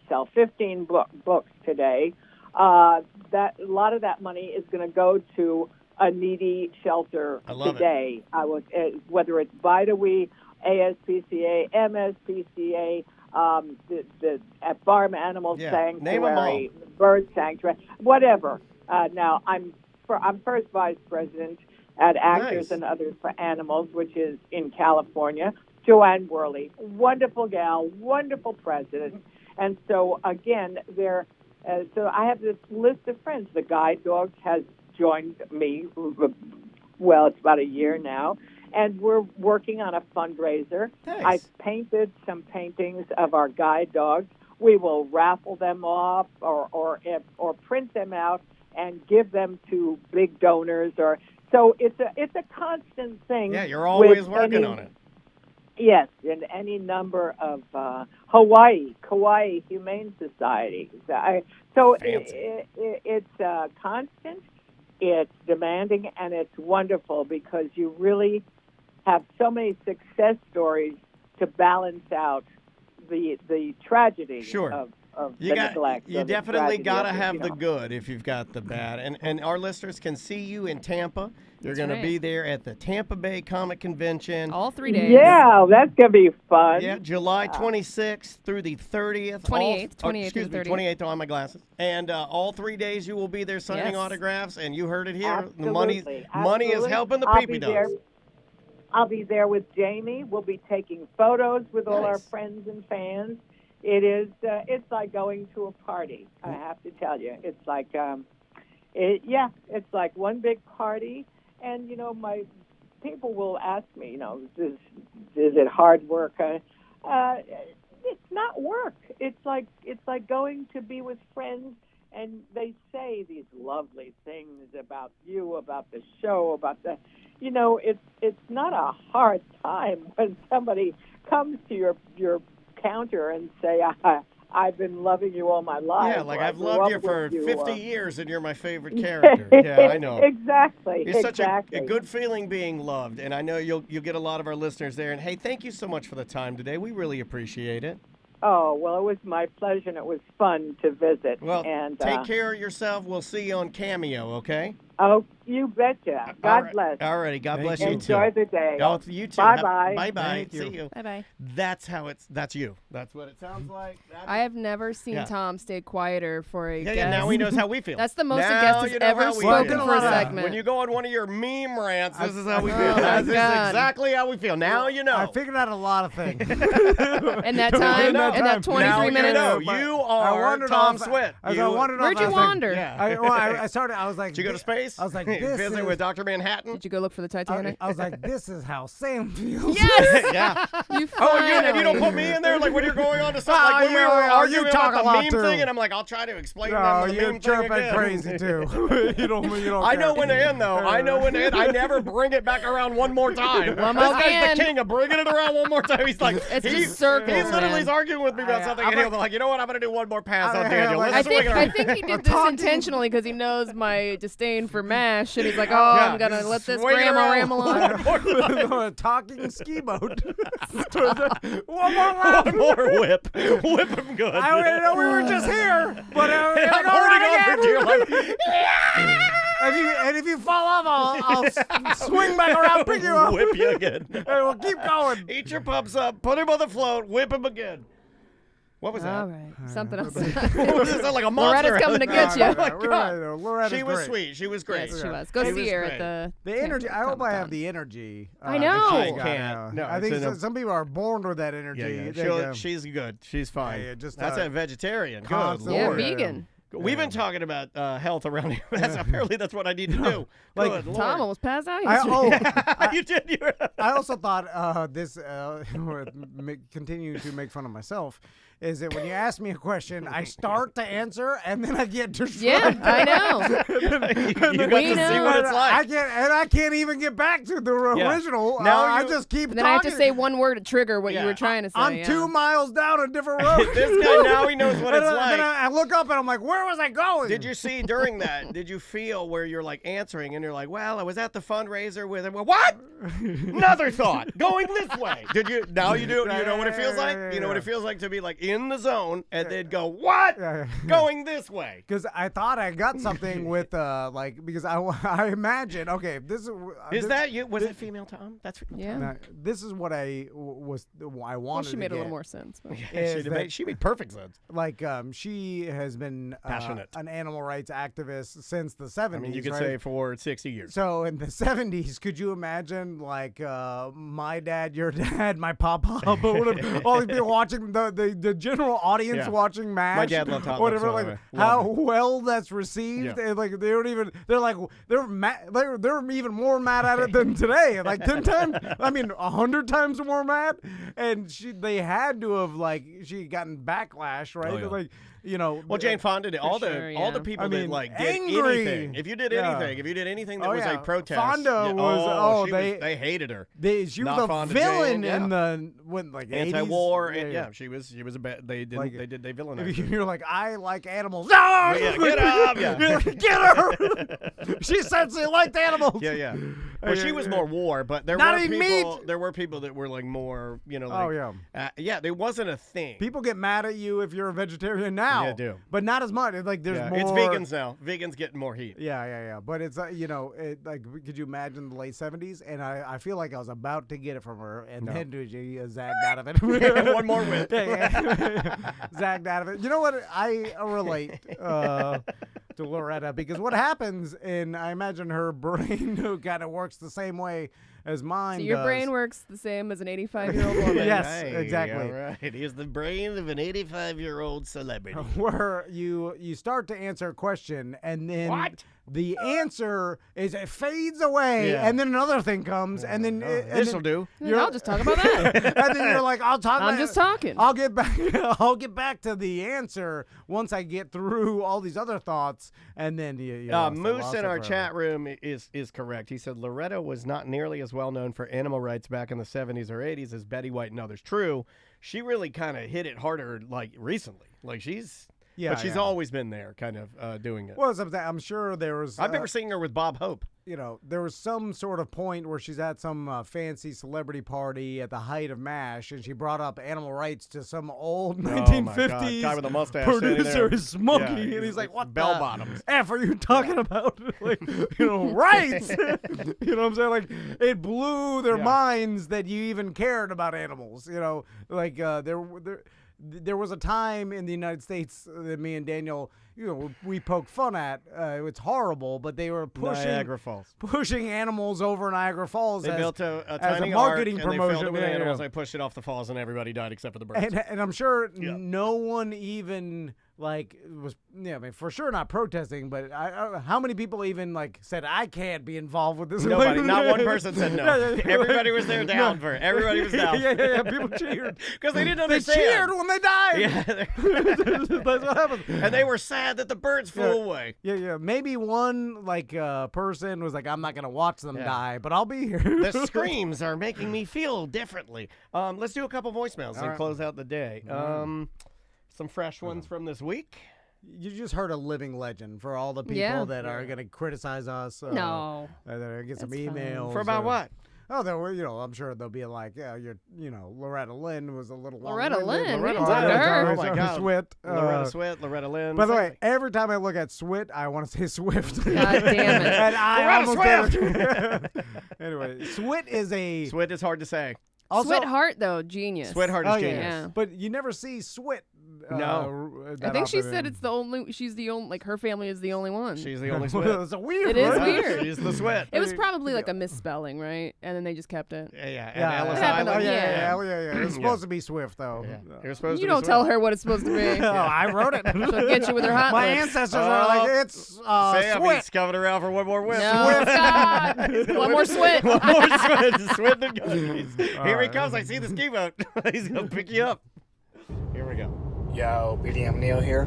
sell 15 books today, that a lot of that money is going to go to a needy shelter today. Whether it's Bidawee, ASPCA, MSPCA, the Farm Animal Sanctuary, Bird Sanctuary, whatever. Now I'm first vice president at Actors and Others for Animals, which is in California. Joanne Worley, wonderful gal, wonderful president. And so again, so I have this list of friends. The guide dogs has joined me. Well, it's about a year now, and we're working on a fundraiser. Nice. I've painted some paintings of our guide dogs. We will raffle them off or print them out and give them to big donors. So it's a constant thing. Yeah, you're always working on it. Yes, in any number of Kauai Humane Society. So it's constant, it's demanding, and it's wonderful because you really have so many success stories to balance out the tragedy of the neglect. You definitely got to have the good if you've got the bad. And our listeners can see you in Tampa. You're going to be there at the Tampa Bay Comic Convention. All 3 days. Yeah, that's going to be fun. Yeah, July 26th through the 30th. 28th. 28th on my glasses. And all 3 days you will be there signing autographs. And you heard it here. Absolutely. The money is helping the peepee dogs. I'll be there with Jamie. We'll be taking photos with all our friends and fans. It's like going to a party. I have to tell you, it's like, it's like one big party. And my people will ask me, is it hard work? It's not work. It's like going to be with friends and they say these lovely things about you, about the show, about the, it's not a hard time when somebody comes to your counter and say, I've been loving you all my life. Yeah, like or I've grew loved up you for with you, 50 or- years and you're my favorite character. Yeah, I know. Exactly. It's such exactly. a good feeling being loved, and I know you'll get a lot of our listeners there. And hey, thank you so much for the time today. We really appreciate it. Oh, well, it was my pleasure, and it was fun to visit. Well, and take care of yourself. We'll see you on Cameo, okay? Oh, you betcha. God bless. All righty. God bless you too. Enjoy the day. Oh, you too. Bye-bye. Bye-bye. Thank See you. you. Bye-bye. That's you. That's what it sounds like. I have never seen Yeah. Tom stay quieter for a guest. Yeah, now he knows how we feel. That's the most Now a guest has you know ever how we spoken feel. for a Yeah. segment. When you go on one of your meme rants, this is how we Oh, feel. my This is God. exactly how we feel. Now you know. I figured out a lot of things. And that time, know. and that 23 now minutes. you know. But You I are wandered Tom off- Swit. I wandered Where'd off. you I was like- wander? Yeah. I started. I was like, Did you go to space? I was like, Visit this with is. Dr. Manhattan? Did you go look for the Titanic? I was like, this is how Sam feels. Yes! Yeah. You Oh, and you don't finally- put me in there like when you're going on to something Oh, like when we yeah, were yeah, arguing you talk about a the lot, meme too. thing, and I'm like, I'll try to explain No, them the you're meme thing chirping again. crazy too. you don't. I know care. when to end though. I know when to end. I never bring it back around one more time. One This more guy's again. the king of bringing it around one more time. He's like, It's he, just circles, he literally man. is arguing with me about something, I'm and he'll be like, you know what? I'm gonna do one more pass on Yeah, Daniel. like- Let's I think swing it I around. think he did this Talking- intentionally because he knows my disdain for M.A.S.H. and he's like, Yeah. I'm gonna let this Swing it grandma around. ramble on. A talking ski boat. One more lap. One more whip. Whip him good. I didn't know we were just here, but I'm go holding right on for dear again. life. If you fall off, I'll swing back around, pick you up, Whip you again. and we'll keep going. Eat your pups up. Put him on the float. Whip him again. What was that? All right, something else. What was this? Like a monster. Loretta's coming to get you. Oh my God. Loretta's She was great. sweet. She was great. Yes, she was. Go She see was her great. at the. The energy. I hope I have Comic-Con. the energy. I that know. she's I got, can't. No, I it's think in a- some people are born with that energy. Yeah, They yeah. go, She's good. She's fine. yeah, just, That's uh, a vegetarian. Good constant- Yeah, Lord. vegan. We've been talking about health around here. Apparently, that's what I need to do. Like, Good Lord. Tom almost passed out I, yesterday. You did. You were- I also thought this continue to make fun of myself. Is that when you ask me a question, I start to answer and then I get distracted. Yeah, I know. you got to We see know. what it's like. I can't even get back to the Yeah. original. Now I you- just keep And then I have talking. to say one word to trigger what Yeah. you were trying to say. I'm yeah. 2 miles down a different road. This guy now he knows what And it's then like. I look up and I'm like, where was I going? Did you see during that? Did you feel where you're like answering and you're like, well, I was at the fundraiser with him. Well, what? Another thought going this way. Did you? Now you do. You know what it feels like. You know what it feels like to be like in the zone and then go what? Going this way. Because I thought I got something with because I imagine this is Is that you? Was it female Tom? That's Yeah. now, this is what I wanted. Well, she made to a little get. more sense. But. She made perfect sense. Like she has been Passionate. an animal rights activist since the 70s. I mean, you could right? say for 60 years. So in the 70s, could you imagine like my dad, your dad, my papa, but whatever, all these people watching the general audience Yeah. watching M.A.S.H. My dad loved Hot whatever, Lips, like by the way. how Loved it. well that's received, Yeah. and like they don't even they're even more mad at it than today, like 10 times, I mean 100 times more mad, and they had to have she gotten backlash, right? Oh, yeah. Like Well, Jane Fonda did all sure, all yeah. the people I that mean, like did angry. anything. If you did Yeah. anything that Oh, was yeah. a protest, Fonda was- they hated her. She Not was a Fonda villain Jane, in the Anti-war, 80s. and yeah, she was a bad. They didn't. Like, they villainized her. You're like, I like animals. No! Yeah, get up, yeah. You're like, get her! She said she liked animals. Yeah, yeah. Well, she was more war, but there Not were eating people. meat. There were people that were like more, like, Oh, yeah. yeah. There wasn't a thing. People get mad at you if you're a vegetarian now. Yeah, do. But not as much. It's like there's Yeah, more. it's vegans now. Vegans getting more heat. Yeah. But it's like, could you imagine the late 70s? And I feel like I was about to get it from her, and then she zagged out of it. One more whip. Zagged out of it. You know what? I relate to Loretta because what happens, and I imagine her brain kind of works the same way as mine So your does. brain works the same as an 85-year-old woman. Yes, Hey, exactly. All right. He's the brain of an 85-year-old celebrity. Where you start to answer a question and then What? the answer is it fades away Yeah. and then another thing comes and then This'll do. Yeah, I'll just talk about that. and then you're like, I'll talk. I'm just talking. I'll get back. I'll get back to the answer once I get through all these other thoughts, and then you Moose in our chat room is correct. He said Loretta was not nearly as well known for animal rights back in the 70s or 80s as Betty White and others. True, she really kind of hit it harder like recently. Like but she's always been there, kind of doing it. Well, I'm sure there was. I've never seen her with Bob Hope. There was some sort of point where she's at some fancy celebrity party at the height of M.A.S.H, and she brought up animal rights to some old 1950s guy with a mustache producer, Smokey, and he's like, "What bell the bottoms? F are you talking about? Like, rights? You know what I'm saying? Like, it blew their minds that you even cared about animals. Like there was a time in the United States that me and Daniel, we poke fun at. It's horrible, but they were pushing animals over Niagara Falls. They built a tiny marketing ark, and promotion. they filled it with Yeah, animals. yeah. They pushed it off the falls, and everybody died except for the birds. And I'm sure no one even was for sure not protesting, but how many people even said I can't be involved with this? Nobody, not one person said no. Everybody was there down for it. Everybody was down. Yeah. People cheered because they didn't understand. They cheered when they died. Yeah, that's what happened. And they were sad that the birds flew away. Yeah. Maybe one person was like, I'm not gonna watch them die, but I'll be here. The screams are making me feel differently. Let's do a couple voicemails and right. close out the day. Some fresh ones from this week. You just heard a living legend for all the people that are going to criticize us. No. They're going to get some That's fine. emails. For about what? Oh, there were, I'm sure they'll be like, Loretta Lynn was a little Loretta long-winded. Lynn? Loretta We didn't talk to her. Oh, my God. Swit. Loretta Swit, Loretta Lynn. By the way, every time I look at Swit, I want to say Swift. God damn it. And I Loretta almost did it. Anyway, Swit is a... Swit is hard to say. Also, Sweetheart, though, genius. Sweetheart is Oh, genius. Yeah. But you never see Swit. No. I think she said she's the only, her family is the only one. She's the only Swit. It's a weird. It is right? weird. She's the Swit. It was probably like a misspelling, right? And then they just kept it. Yeah. And Yeah, Ellis happened Island. on- yeah. It's supposed to be Swift, though. Yeah. You're supposed You to be don't Swit. tell her what it's supposed to be. Oh, I wrote it. She'll get you with her hot My lips. ancestors are like, it's Sam, Swit. he's coming around for one more whip. No, Scott. One more sweat. One more Swit. Swit the gun. Here he right. comes. I see the ski boat. He's going to pick you up. Here we go. Yo, BDM Neil here.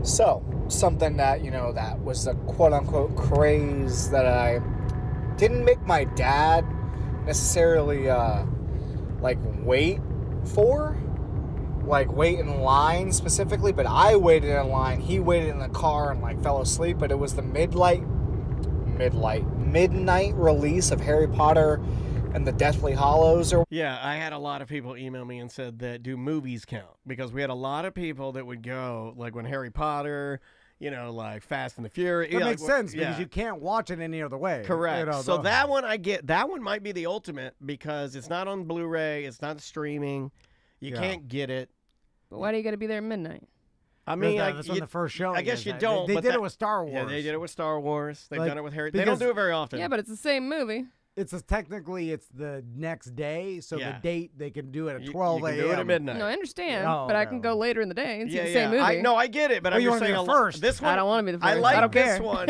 So, something that, that was the quote-unquote craze that I didn't make my dad necessarily, wait for. Wait in line specifically, but I waited in line. He waited in the car and, fell asleep, but it was the midnight release of Harry Potter and the Deathly Hallows. Yeah, I had a lot of people email me and said that do movies count? Because we had a lot of people that would go, like when Harry Potter, Fast and the Furious. That makes sense because you can't watch it any other way. Correct. So that one I get. That one might be the ultimate because it's not on Blu-ray. It's not streaming. You can't get it. But why do you got to be there at midnight? I mean, that's when the first show. I guess you don't. They but did it with Star Wars. Yeah, they did it with Star Wars. They've Like, done it with Harry. They don't because- do it very often. Yeah, but it's the same movie. It's technically it's the next day, so Yeah. the date they can do it at You 12 can a.m. do it at midnight. No, I understand, Oh, but I no. can go later in the day and see Yeah, the same movie. I get it, but Oh, I'm you just wanna be saying the first. This one, I don't want to be the first. I like don't this care. one.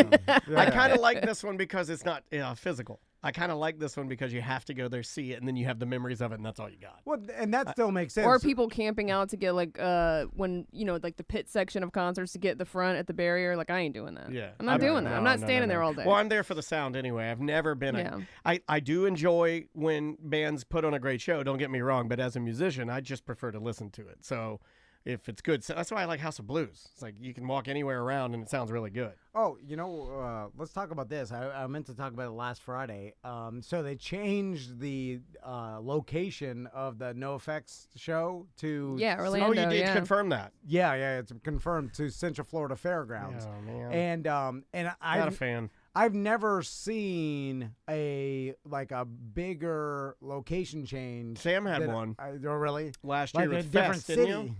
I kind of like this one because it's not physical. I kind of like this one because you have to go there, see it, and then you have the memories of it, and that's all you got. Well, and that still makes sense. Or people camping out to get when the pit section of concerts to get the front at the barrier. Like I ain't doing that. Yeah, I'm not doing that. I'm not standing there all day. Well, I'm there for the sound anyway. I've never been. Yeah. I do enjoy when bands put on a great show. Don't get me wrong, but as a musician, I just prefer to listen to it. So if it's good, so that's why I like House of Blues. It's like you can walk anywhere around and it sounds really good. Oh, let's talk about this. I meant to talk about it last Friday. So they changed the location of the NoFX show to Orlando. Oh, you did confirm that. Yeah, it's confirmed to Central Florida Fairgrounds. Oh man, And not a fan. I've never seen a bigger location change. Sam had one Oh, really? last Like year a with different Fest, didn't city. you?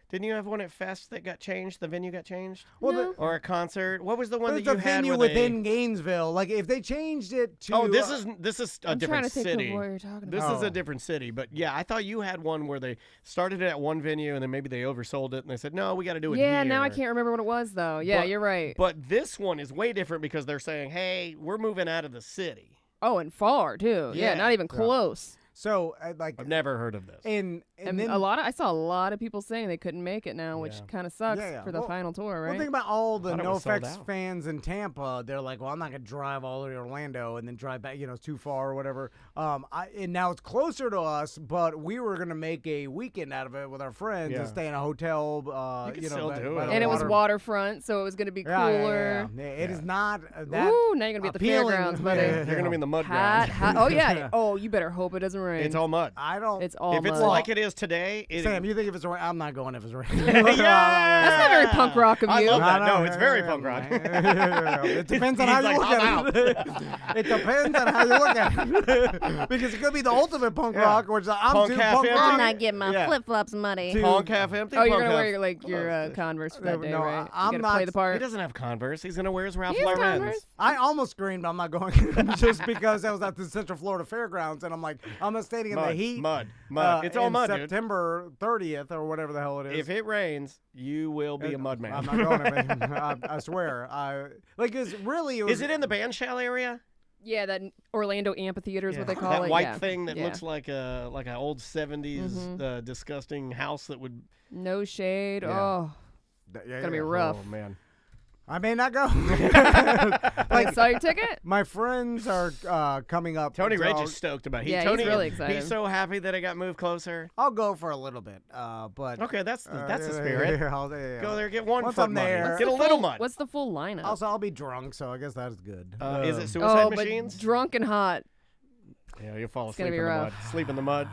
Didn't you have one at Fest that got changed? The venue got changed? Well, No. Or a concert? What was the one But that it's you a had venue where within Gainesville. Like if they changed it to Oh, this is a I'm trying different to think city. of what you're talking This about. is a different city, but yeah, I thought you had one where they started it at one venue and then maybe they oversold it and they said, "No, we got to do it Yeah, here." now I can't remember what it was though. Yeah, But- you're right. But this one is way different because they're saying, "Hey, we're moving out of the city." Oh, and far too. Yeah, Yeah. not even close. So like I've never heard of this. and And then I saw a lot of people saying they couldn't make it now, which Yeah. kind of sucks Yeah, yeah. for the Well- final tour, Well, right? think about all the Thought it was sold NoFX out. fans in Tampa. They're like, well, I'm not gonna drive all the way to Orlando and then drive back. It's too far or whatever. And now it's closer to us, but we were gonna make a weekend out of it with our friends Yeah. and stay in a hotel. You can still by do the it. and it was water. waterfront, so it was going to be Yeah, yeah, cooler. yeah. It is Yeah. not that. Ooh, now you're going to be at the appealing. fairgrounds, buddy. Yeah. You're gonna be in the mud Hot, ground. hot. Oh, yeah. Oh, you better hope it doesn't rain. It's all mud. I don't. It's all If it's mud. like it is today, Sam, you think if it's rain? I'm not going if it's rain. Yeah! That's not very punk rock of I you. love that. No, it's very punk rock. It depends on He's how you like, look at it. It depends on how you look at it. Because it could be the ultimate punk Yeah. rock, which I'm Punk too half punk empty. rock. I'm not getting my Yeah. flip-flops muddy. Punk half empty. Oh, you're punk going to half- wear your Converse for that day, No, right? I'm you not- gotta play the part. He doesn't have Converse. He's gonna wear his Ralph He has Lauren's. Converse. I almost screamed, I'm not going just because I was at the Central Florida Fairgrounds, and I'm like, I'm not standing in the heat. Mud. It's all in mud, dude. September 30th or whatever the hell it is. If it rains, you will be a mud man. I'm not going. I swear. It's really. Is it in the band shell area? Yeah, that Orlando amphitheater is what they call That it. white yeah. thing that Yeah. looks like an old 70s disgusting house that would. No shade. Yeah. Oh, Yeah, gonna be rough. Oh man. I may not go. I saw your ticket? My friends are coming up. Tony so Ray just stoked about it. Yeah, he's Tony, really excited. He's so happy that it got moved closer. I'll go for a little bit. But Okay, that's the yeah, spirit. yeah. Go there, get one Once foot I'm mud. there- Get a little mud. What's the full lineup? Also, I'll be drunk, so I guess that's good. Is it Suicide oh, Machines? but drunk and hot. Yeah, you'll fall It's gonna asleep in be the mud. rough. Sleep in the mud.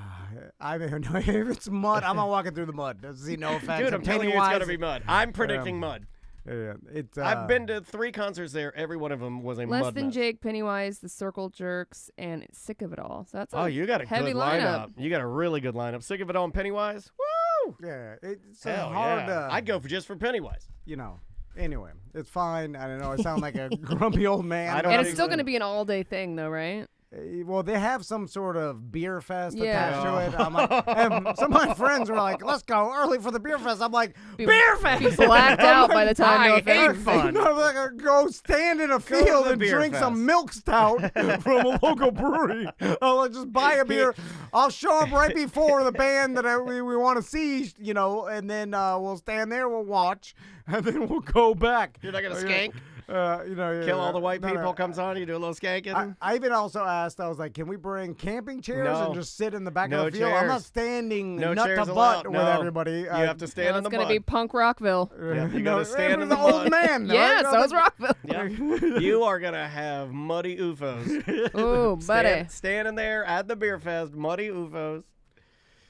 I don't know if it's mud. I'm not walking through the mud. See no effects. Dude, I'm telling you, it's gonna be mud. I'm predicting Um, mud. Yeah, it's. I've been to 3 concerts there. Every one of them was a Less mud Than mess. Jake, Pennywise, The Circle Jerks, and Sick of It All. So that's Oh, you got a heavy good lineup. You got a really good lineup. Sick of It All and Pennywise. Woo! Yeah, it's Hell hard. yeah. I'd go just for Pennywise. Anyway, it's fine. I don't know. I sound like a grumpy old man. I don't And think it's still so. going to be an all-day thing, though, right? Well, they have some sort of beer fest Yeah. attached to it. I'm like, and some of my friends were like, "Let's go early for the beer fest." I'm like, Be- "Beer Be fest!" blacked out by the time. I no hate offense. fun. No, like, go stand in a to field the and beer drink some fest. milk stout from a local brewery. I'll like, just buy a beer. I'll show up right before the band that we want to see, and then we'll stand there, we'll watch, and then we'll go back. You're not gonna skank? Kill All the white people comes on. You do a little skanking. I even also asked, I was like, can we bring camping chairs No. and just sit in the back No of the field? I'm not chairs. standing No nut chairs to allowed. butt No. with everybody. You have to stand No, in the it's going mud. to be Punk Rockville. Yeah, you gotta stand in the the old mud. man. Yeah, right? so is Rockville. Yeah. You are gonna have muddy UFOs. Ooh, buddy. Standing there at the beer fest, muddy UFOs,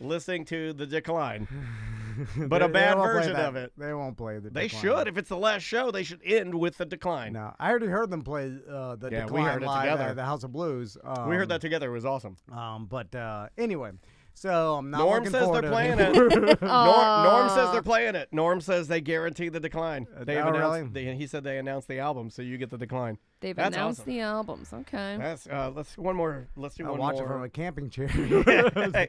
listening to The Decline. But a They bad won't play version that. of it. They won't play the They Decline. should. If it's the last show, they should end with The Decline. No, I already heard them play the Yeah, we Decline heard it live together. at the House of Blues. We heard that together. It was awesome. But anyway, so I'm not Norm looking says forward they're to playing it. it. Norm says they're playing it. Norm says they guarantee The Decline. They have oh, announced. really? He said they announced the album, so you get The Decline. They've That's announced awesome. the albums. Okay. That's let's one more. Let's do I'll one watch more. it from a camping chair. Hey,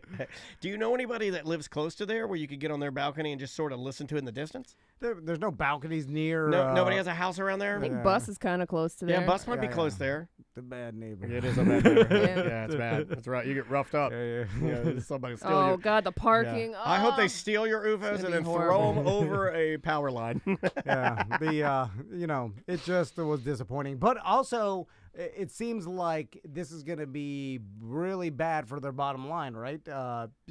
do you know anybody that lives close to there where you could get on their balcony and just sort of listen to it in the distance? There's no balconies near. Nobody has a house around there? I think Yeah. Bus is kind of close to there. Yeah, Bus might be Yeah, close yeah. there. the bad neighbor. It is a bad neighborhood. Yeah. Yeah, it's bad. That's right. You get roughed up. Yeah. Yeah, somebody steal Oh, your. God, the parking. Yeah. I hope they Oh. steal your UFOs and gonna then be throw horrible. them over a power line. Yeah, it just was disappointing. But also, it seems like this is going to be really bad for their bottom line, right?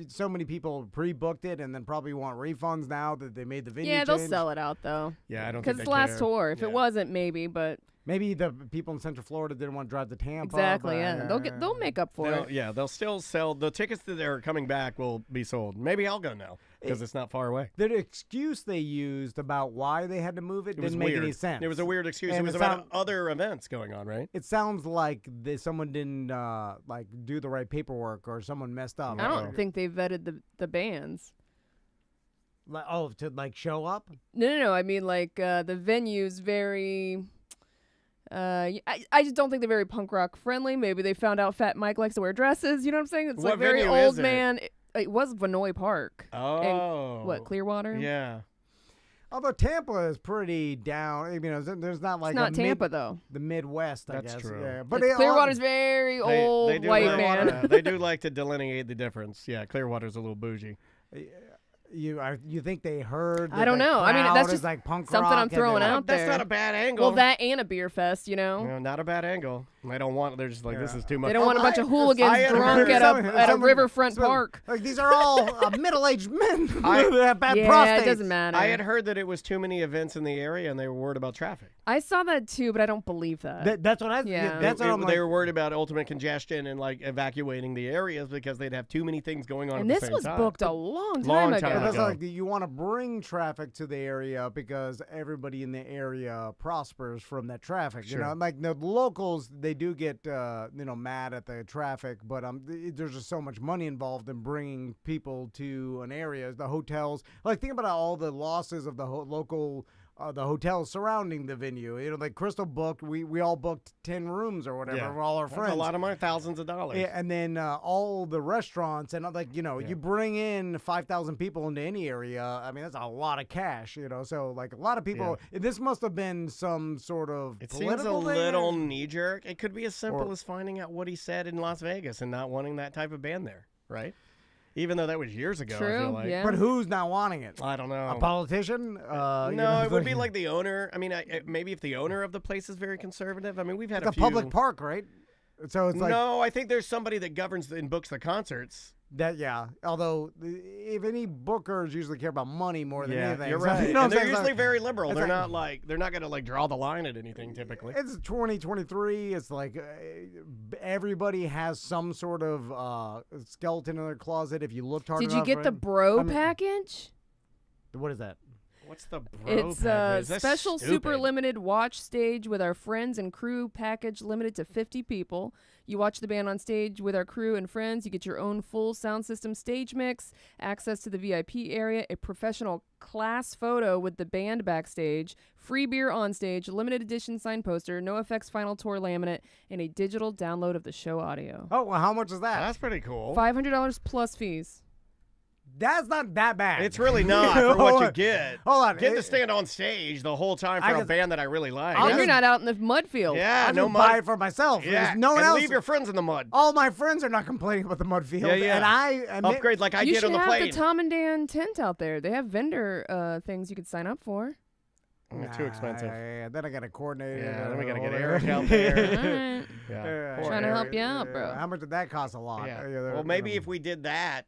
So many people pre-booked it and then probably want refunds now that they made the venue Yeah, they'll change. sell it out, though. Yeah, I don't Because think it's they last care. tour. If Yeah. it wasn't, maybe, but Maybe the people in Central Florida didn't want to drive to Tampa. exactly, but, yeah. They'll make up for it. Yeah, they'll still sell the tickets that are coming back will be sold. Maybe I'll go now because it's not far away. The excuse they used about why they had to move it It was didn't make weird. any sense. It was a weird excuse. And it was it about sound- other events going on, right? It sounds like someone didn't do the right paperwork or someone messed up. I don't think they vetted the bands. To like show up? No. I mean, like the venue's very. I just don't think they're very punk rock friendly. Maybe they found out Fat Mike likes to wear dresses. You know what I'm saying? It's What like very venue old is it? man. It was Vinoy Park. Oh. What, Clearwater? Yeah. Although Tampa is pretty down. You know, there's not like It's not Tampa though. the Midwest, I That's guess. true. Yeah, but Clearwater's very old they do white like, man. They do like to delineate the difference. Yeah, Clearwater's a little bougie. You think they heard? I don't know. I mean, that's just like punk something rock I'm throwing and out there. That's not a bad angle. Well, that and a beer fest, you know. No, not a bad angle. They don't want. They're just like, this is too much. They don't want a bunch of I hooligans had drunk heard at a riverfront some- park. Like these are all middle-aged men I- that have bad Yeah, prostates. it doesn't matter. I had heard that it was too many events in the area, and they were worried about traffic. I saw that too, but I don't believe that. That's what I. Yeah. That's what I'm They like. were worried about ultimate congestion and like evacuating the areas because they'd have too many things going on. And at this the same was time. booked a long time Long ago. time But that's ago. like you want to bring traffic to the area because everybody in the area prospers from that traffic. You know, Sure. and like the locals, they do get mad at the traffic, but there's just so much money involved in bringing people to an area. The hotels, like think about all the losses of the local. The hotels surrounding the venue, you know, like Crystal booked. We all booked 10 rooms or whatever for all our That's friends. a lot of money, thousands of dollars. Yeah, and then all the restaurants and you bring in 5,000 people into any area. I mean, that's a lot of cash, you know. So like a lot of people. This must have been some sort of. It seems a political thing. little knee jerk. It could be as simple Or- as finding out what he said in Las Vegas and not wanting that type of band there, right? Even though that was years ago, I True, feel like. yeah. But who's not wanting it? I don't know. A politician? No, it would be like the owner. I mean, maybe if the owner of the place is very conservative. I mean, we've had it's a a few. public park, right? So it's like No, I think there's somebody that governs and books the concerts. that. Yeah. Although if any bookers usually care about money more than anything, you're so, right. you know what and I'm they're saying? usually Like, very liberal. it's They're like- not going to like draw the line at anything typically. It's 2023. It's like everybody has some sort of skeleton in their closet. If you looked hard Did you enough, get the right? bro I mean- package? What is that? What's the bro It's a package? That's special super stupid. limited watch stage with our friends and crew package limited to 50 people. You watch the band on stage with our crew and friends. You get your own full sound system stage mix, access to the VIP area, a professional class photo with the band backstage, free beer on stage, limited edition signed poster, No Effects final tour laminate, and a digital download of the show audio. Oh, well, how much is that? That's pretty cool. $500 plus fees. That's not that bad. It's really not for what you get. Hold on. Get to stand on stage the whole time I for a guess- band that I really like. I'll And you're just- not out in the mud field. Yeah, I'll no just mud. buy it for myself. Yeah, Because no one and else. leave your friends in the mud. All my friends are not complaining about the mud field. Yeah, yeah. And I Upgrade like I you did should on the have plane. the Tom and Dan tent out there. They have vendor things you could sign up for. Too expensive. Yeah, then I got to coordinate it. Yeah, then we got to all get that. Eric out there. All right. Yeah. Trying to help you out, bro. How much did that cost? A lot. Yeah. they're- Well, maybe if we did that,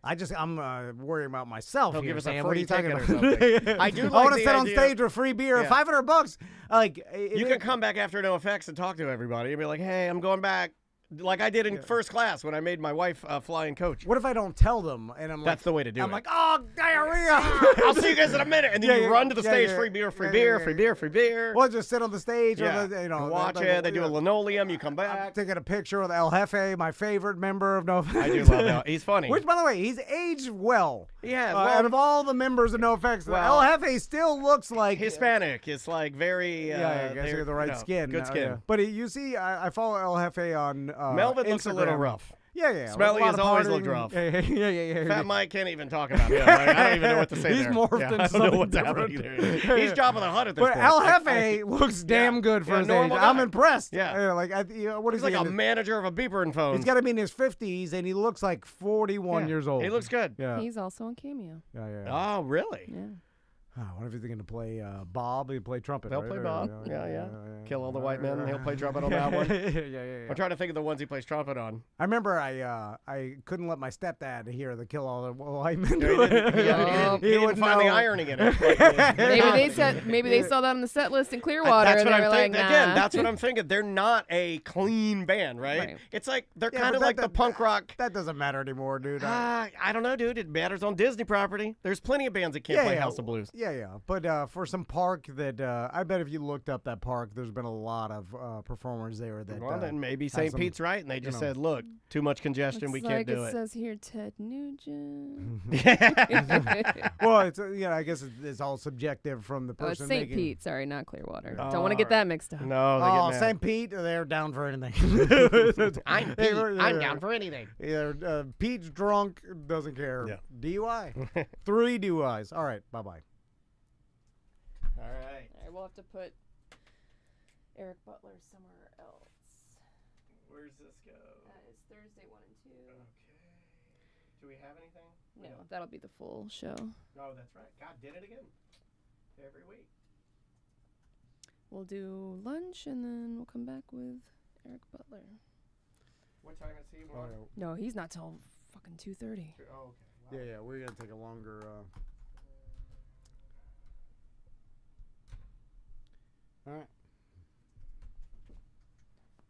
I'm worrying about myself. They'll here, give us a Sam. What are free you talking ticket or about? something. I do I like want to the sit on idea- stage with free beer, Yeah. $500. Like you can come back after No Effects and talk to everybody and be like, hey, I'm going back. Like I did in first class when I made my wife fly and coach. What if I don't tell them and I'm like, That's the way to do I'm it. like, oh, diarrhea. I'll see you guys in a minute. And then Yeah, you yeah, run to the yeah, stage, yeah. free beer, free Yeah, beer, yeah, free yeah. beer, free beer. Well, just sit on the stage Yeah. or And watch it. They do a linoleum. You come I'm back. taking a picture with El Jefe, my favorite member of No Effects. I do love that. He's funny. Which, by the way, he's aged well. Yeah, Out of all the members of No Effects, well, El Jefe still looks like Hispanic. It's like very. Yeah, I guess he they're, has the right skin. Good skin. Yeah. But you see, I follow El Jefe on Melvin looks a little Instagram. rough. Yeah. Smelly a lot has of always partying. looked rough. Yeah. Fat Mike can't even talk about him. Like, I don't even know what to say He's there. morphed Yeah, into I don't know something what's happening different. there. He's Jabba the Hutt at this But point. El Jefe looks damn good for yeah, his age. normal I'm guy. impressed. Yeah. What He's is like he? a manager of a beeper and phone. He's got to be in his 50s, and he looks like 41 years old. He looks good. Yeah. He's also on Cameo. Yeah. Oh, really? Yeah. What if he's going to play Bob? He'll play trumpet. They'll right? play Or- Bob. Yeah. Kill all the white men. He'll play trumpet on that one. yeah. I'm trying to think of the ones he plays trumpet on. I remember I couldn't let my stepdad hear the kill all the white men. He didn't wouldn't find the know. ironing in it. Like, Maybe they saw that on the set list in Clearwater That's and what they were I'm like, thinking. nah. Again, that's what I'm thinking. They're not a clean band, right? Right. It's like they're Yeah, kind but of that- like the that- punk rock. That doesn't matter anymore, dude. I don't know, dude. It matters on Disney property. There's plenty of bands that can't play House of Blues. Yeah. But for some park that I bet if you looked up that park, there's been a lot of performers there that. Well, then maybe have St. some, Pete's right, and they just know. said, "Look, too much congestion. Looks we can't like do it it." says here Ted Nugent. Well, it's I guess it's all subjective from the Oh, it's person St. making. Pete. Sorry, not Clearwater. Oh, Don't want to get that mixed up. No, they Oh, get mad. St. Pete, they're down for anything. I'm Pete. I'm down for anything. Yeah, Pete's drunk, doesn't care. Yeah. DUI. 3 DUIs. All right, bye-bye. All right. All right, we'll have to put Eric Butler somewhere else. Where's this go? That is Thursday 1 and 2. Okay. Do we have anything? No, that'll be the full show. Oh, that's right. God did it again. Every week. We'll do lunch and then we'll come back with Eric Butler. What time is he? Oh, No, he's not till fucking 2:30. Oh, okay. yeah, we're going to take a longer... all right.